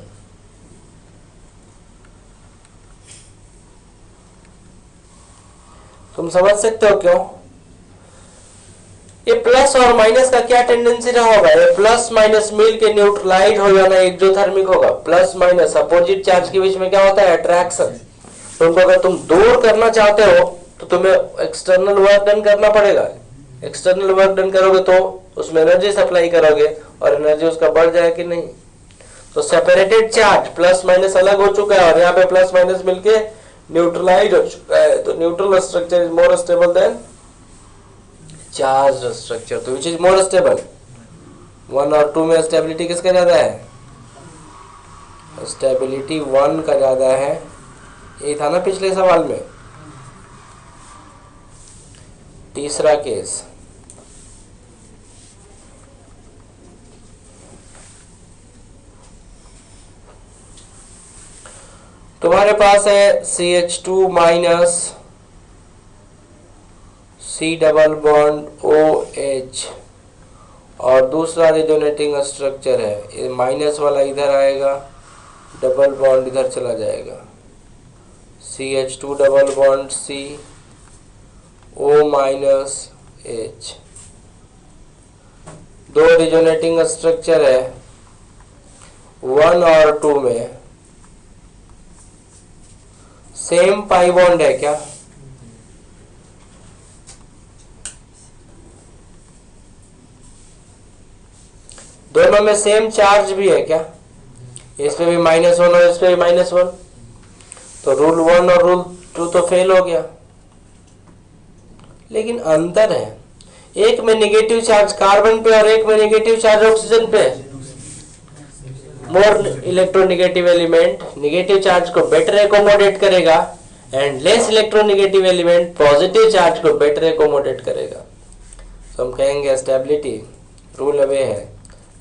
तुम समझ सकते हो क्यों? ये प्लस और माइनस का क्या टेंडेंसी रहा होगा, ये प्लस माइनस मिल के न्यूट्रलाइज हो जाना एक्सोथर्मिक होगा। प्लस माइनस अपोजिट चार्ज के बीच में क्या होता है, अट्रैक्शन। तो उनको अगर तुम दूर करना चाहते हो तो तुम्हें एक्सटर्नल वर्क डन करना पड़ेगा। एक्सटर्नल वर्क डन करोगे तो उसमें एनर्जी सप्लाई करोगे, और एनर्जी उसका बढ़ जाए कि नहीं। तो सेपरेटेड चार्ज प्लस माइनस अलग हो चुका है, और यहाँ पे प्लस माइनस मिलके न्यूट्रलाइज हो चुका है। तो neutral structure is more stable then charge structure. तो विच इज मोर स्टेबल, 1 और 2 में स्टेबिलिटी किसका ज्यादा है, स्टेबिलिटी 1 का ज्यादा है। ये था ना पिछले सवाल में। तीसरा केस, तुम्हारे पास है CH2 minus C double bond OH, और दूसरा रिजोनेटिंग स्ट्रक्चर है, ये माइनस वाला इधर आएगा, डबल बॉन्ड इधर चला जाएगा, CH2 double bond C O minus H। दो रिजोनेटिंग स्ट्रक्चर है, 1 और 2 में सेम पाई बॉन्ड है क्या, दोनों में सेम चार्ज भी है क्या, इसमें भी -1 और इसमें भी -1, तो रूल 1 और रूल 2 तो फेल हो गया। लेकिन अंतर है, एक में नेगेटिव चार्ज कार्बन पे और एक में नेगेटिव चार्ज ऑक्सीजन पे। More electronegative element negative charge को बेटर एकोमोडेट करेगा, and less electronegative element positive charge को बेटर एकोमोडेट करेगा। तो हम कहेंगे स्टेबिलिटी रूल अवे है।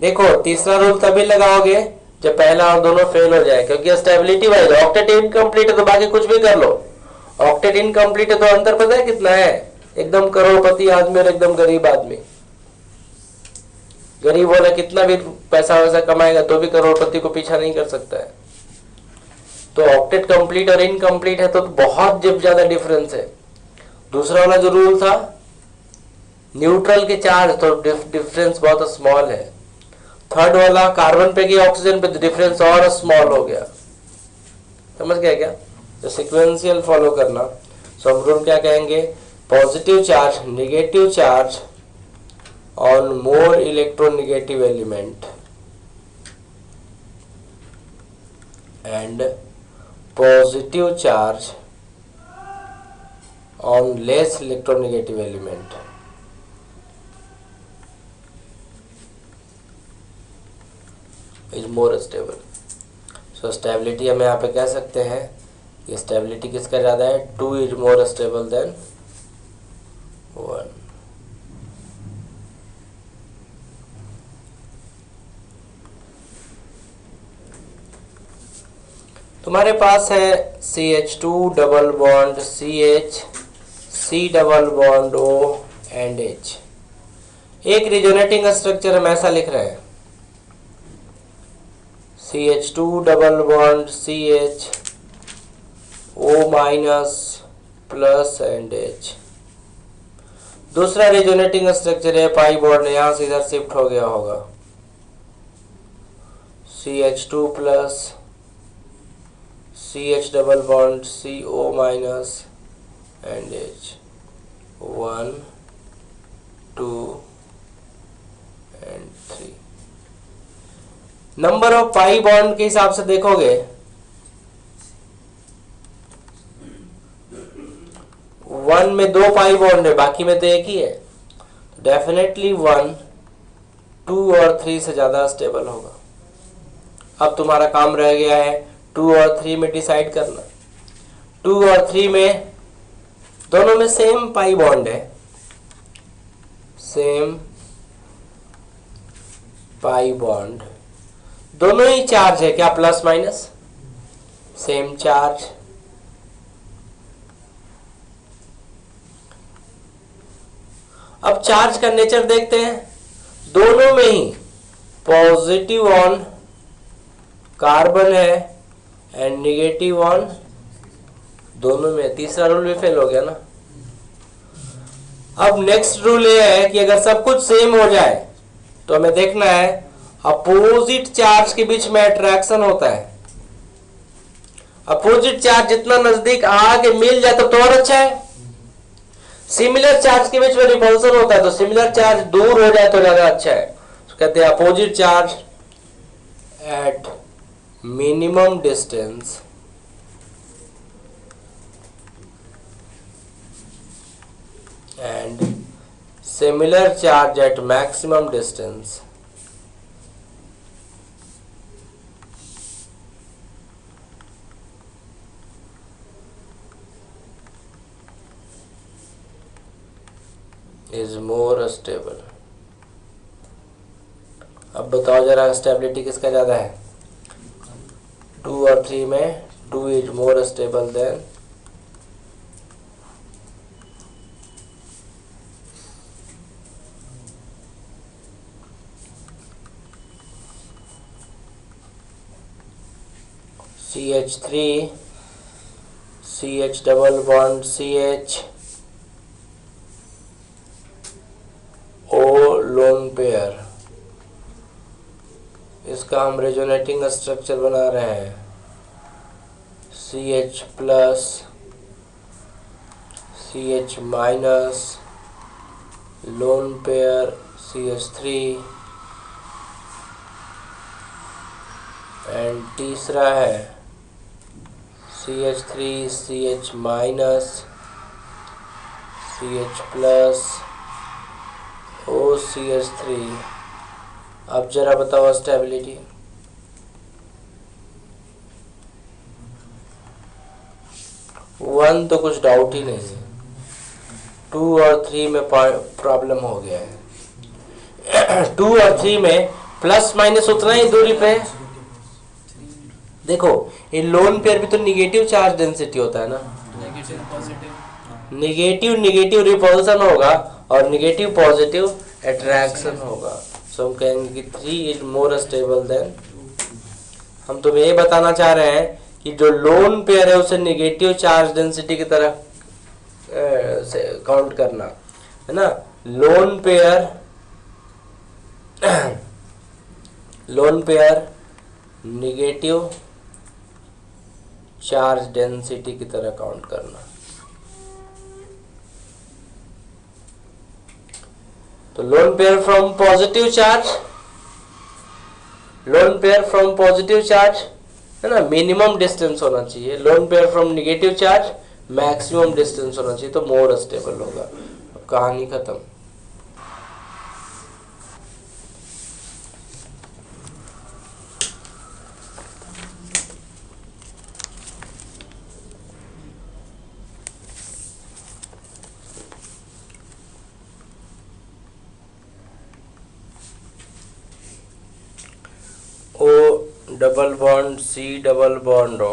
देखो तीसरा रूल तभी लगाओगे जब पहला और दोनों फेल हो जाए, क्योंकि स्टेबिलिटी वाइज ऑक्टेट इनकम्प्लीट है तो बाकी कुछ भी कर लो। ऑक्टेट इनकम्प्लीट है तो अंतर पता है कितना है, एकदम करोड़पति आदमी और एकदम गरीब आदमी। गरीब वाला कितना भी पैसा वैसा कमाएगा तो भी करोड़पति को पीछा नहीं कर सकता है। तो ऑक्टेट कंप्लीट और इनकम्प्लीट है तो बहुत ज्यादा डिफरेंस है। दूसरा वाला जो रूल था न्यूट्रल के चार्ज, तो डिफरेंस बहुत स्मॉल है। थर्ड वाला कार्बन पे की ऑक्सीजन पे डिफरेंस और स्मॉल हो गया। समझ गया क्या? तो सिक्वेंशियल फॉलो करना। सो हम रूल क्या कहेंगे, positive charge negative charge on more electronegative element and positive charge on less electronegative element. Is more stable. So stability हम यहाँ पे कह सकते हैं कि stability किसका ज़्यादा है, 2 is more stable than 1. तुम्हारे पास है CH2 double bond CH, C double bond O and H. एक रिजोनेटिंग स्ट्रक्चर हम ऐसा लिख रहे हैं, CH2 double bond CH, O minus plus and H. दूसरा रिजोनेटिंग स्ट्रक्चर है पाई बॉन्ड, यहां से इधर शिफ्ट हो गया होगा, CH2 plus CH double bond CO minus and H. 1 2 and 3. Number of pi bond के हिसाब से देखोगे 1 में 2 पाई बॉन्ड है, बाकी में तो एक ही है. डेफिनेटली 1 2 और 3 से ज्यादा स्टेबल होगा. अब तुम्हारा काम रह गया है 2 और 3 में डिसाइड करना. 2 और 3 में दोनों में सेम पाई बॉन्ड है, सेम पाई बॉन्ड, दोनों ही चार्ज है क्या, प्लस माइनस, सेम चार्ज. अब चार्ज का नेचर देखते हैं. दोनों में ही पॉजिटिव ऑन कार्बन है एंड निगेटिव ऑन दोनों में. तीसरा रूल भी फेल हो गया ना. अब नेक्स्ट रूल ये है कि अगर सब कुछ सेम हो जाए तो हमें देखना है अपोजिट चार्ज के बीच में अट्रैक्शन होता है. अपोजिट चार्ज जितना नजदीक आके मिल जाए तो और अच्छा है. सिमिलर चार्ज के बीच में रिपल्सन होता है, तो सिमिलर चार्ज दूर हो जाए तो ज्यादा अच्छा है. तो कहते हैं opposite charge at minimum distance and similar charge at maximum distance is more stable. अब बताओ जरा स्टेबिलिटी किसका ज्यादा है, 2 और 3 में 2 is more stable than CH3 CH double bond CH O lone pair. इसका हम रेजोनेटिंग स्ट्रक्चर बना रहे हैं, CH plus CH minus lone pair CH3 and तीसरा है CH3 CH minus CH plus O CH3. अब जरा बताओ स्टेबिलिटी. वन तो कुछ डाउट ही नहीं है, 2 और 3 में प्रॉब्लम हो गया है. 2 और 3 में प्लस माइनस उतना ही दूरी पे. देखो ये लोन पेयर भी तो निगेटिव चार्ज डेंसिटी होता है ना, निगेटिव निगेटिव रिपल्सन होगा और निगेटिव पॉजिटिव अट्रैक्शन होगा. सो हम कहेंगे कि 3 इज मोर स्टेबल देन. हम तुम्हें ये बताना चाह रहे हैं कि जो लोन पेयर है उसे निगेटिव चार्ज डेंसिटी की तरह काउंट करना है ना. Lone pair negative charge density की तरह काउंट करना. तो lone pair from positive charge है ना, मिनिमम डिस्टेंस होना चाहिए. Lone pair from negative charge maximum distance होना चाहिए तो मोर स्टेबल होगा। अब कहानी खत्म। O double bond C double bond O,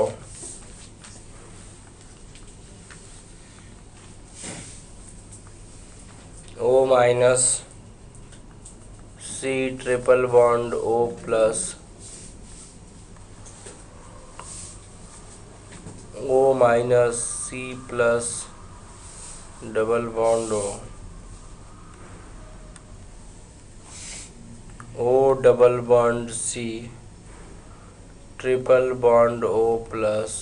O minus C triple bond O plus O minus C plus double bond O double bond C triple bond O plus.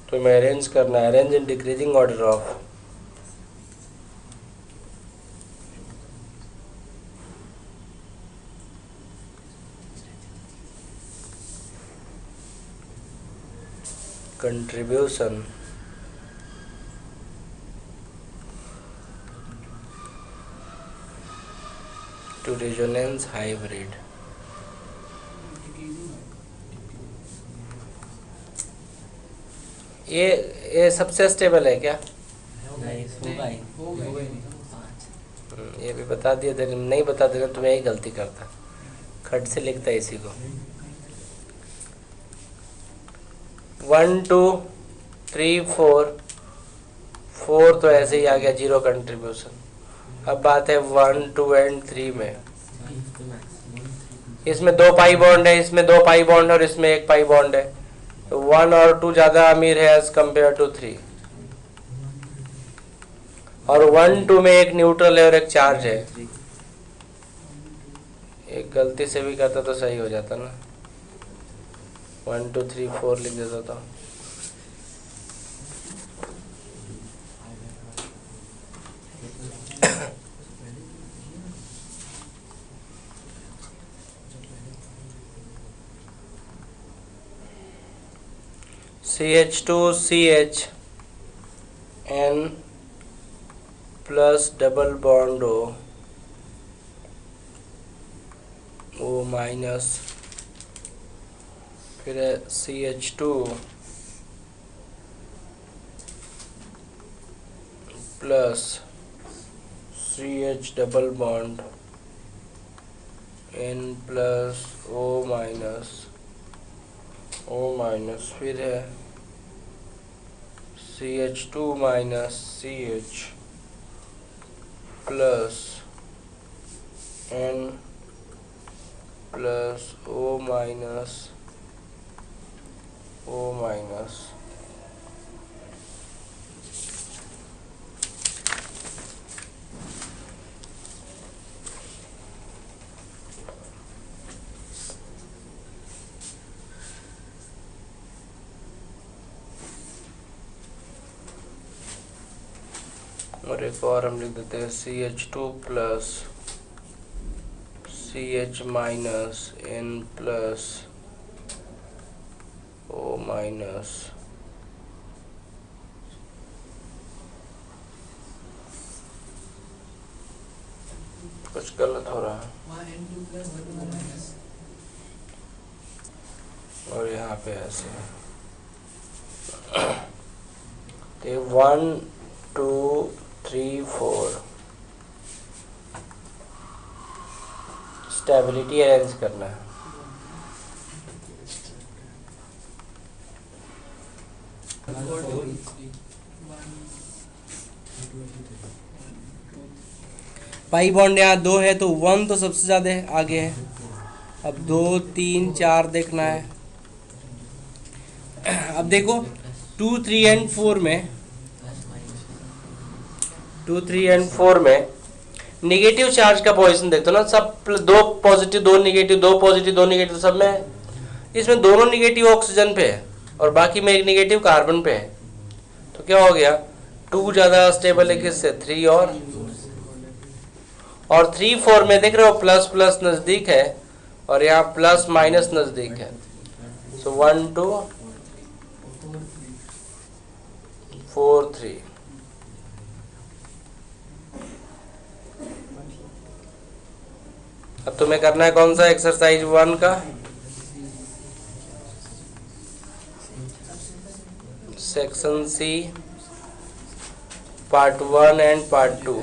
तो मैं arrange करना है, arrange in decreasing order of contribution to resonance hybrid। ये सबसे stable है क्या? नहीं, होगा ही। ये भी बता दिया, तेरे नहीं बता देना तो मैं ही गलती करता, खट से लिखता इसी को। 1 2 3 4 4 तो ऐसे ही आ गया, 0 कंट्रीब्यूशन। अब बात है 1 2 एंड 3 में। इसमें 2 पाई बॉन्ड है, इसमें 2 पाई बॉन्ड है और इसमें 1 पाई बॉन्ड है, तो 1 और 2 ज़्यादा अमीर है एज कम्पेयर टू 3। और 1 2 में एक न्यूट्रल है और एक चार्ज है। एक गलती से भी करता तो सही हो जाता ना, 1 2 3 4 लिख देता था। CH2CH N plus double bond O minus, फिर है CH2 plus CH double bond N plus O minus, फिर है CH2 minus CH plus N plus O minus और एक और हम लिख देते हैं CH2 plus CH minus N plus O minus. कुछ गलत हो रहा है और यहाँ पे ऐसे तो 1 2 3 4 स्टेबिलिटी अरेंज करना है। पाई बॉन्ड यहाँ 2 है तो 1 तो सबसे ज़्यादा आगे है। अब 2 3 4 देखना है। अब देखो 2 3 एंड 4 में 2 3 एंड 4 में निगेटिव चार्ज का पोजीशन देखते हो ना, सब 2 पॉजिटिव 2 निगेटिव 2 पॉजिटिव 2 निगेटिव सब में है। इसमें दोनों निगेटिव ऑक्सीजन पे है और बाकी में एक निगेटिव कार्बन पे है, तो क्या हो गया 2 ज़्यादा स्टेबल है किससे 3 और 3 4 में देख रहे हो प्लस प्लस नज़दीक है और यहाँ प्लस माइनस नज़दीक है। सो 1 2 4 3। अब तुम्हें करना है कौन सा एक्सरसाइज 1 का? Section C part 1 and part 2।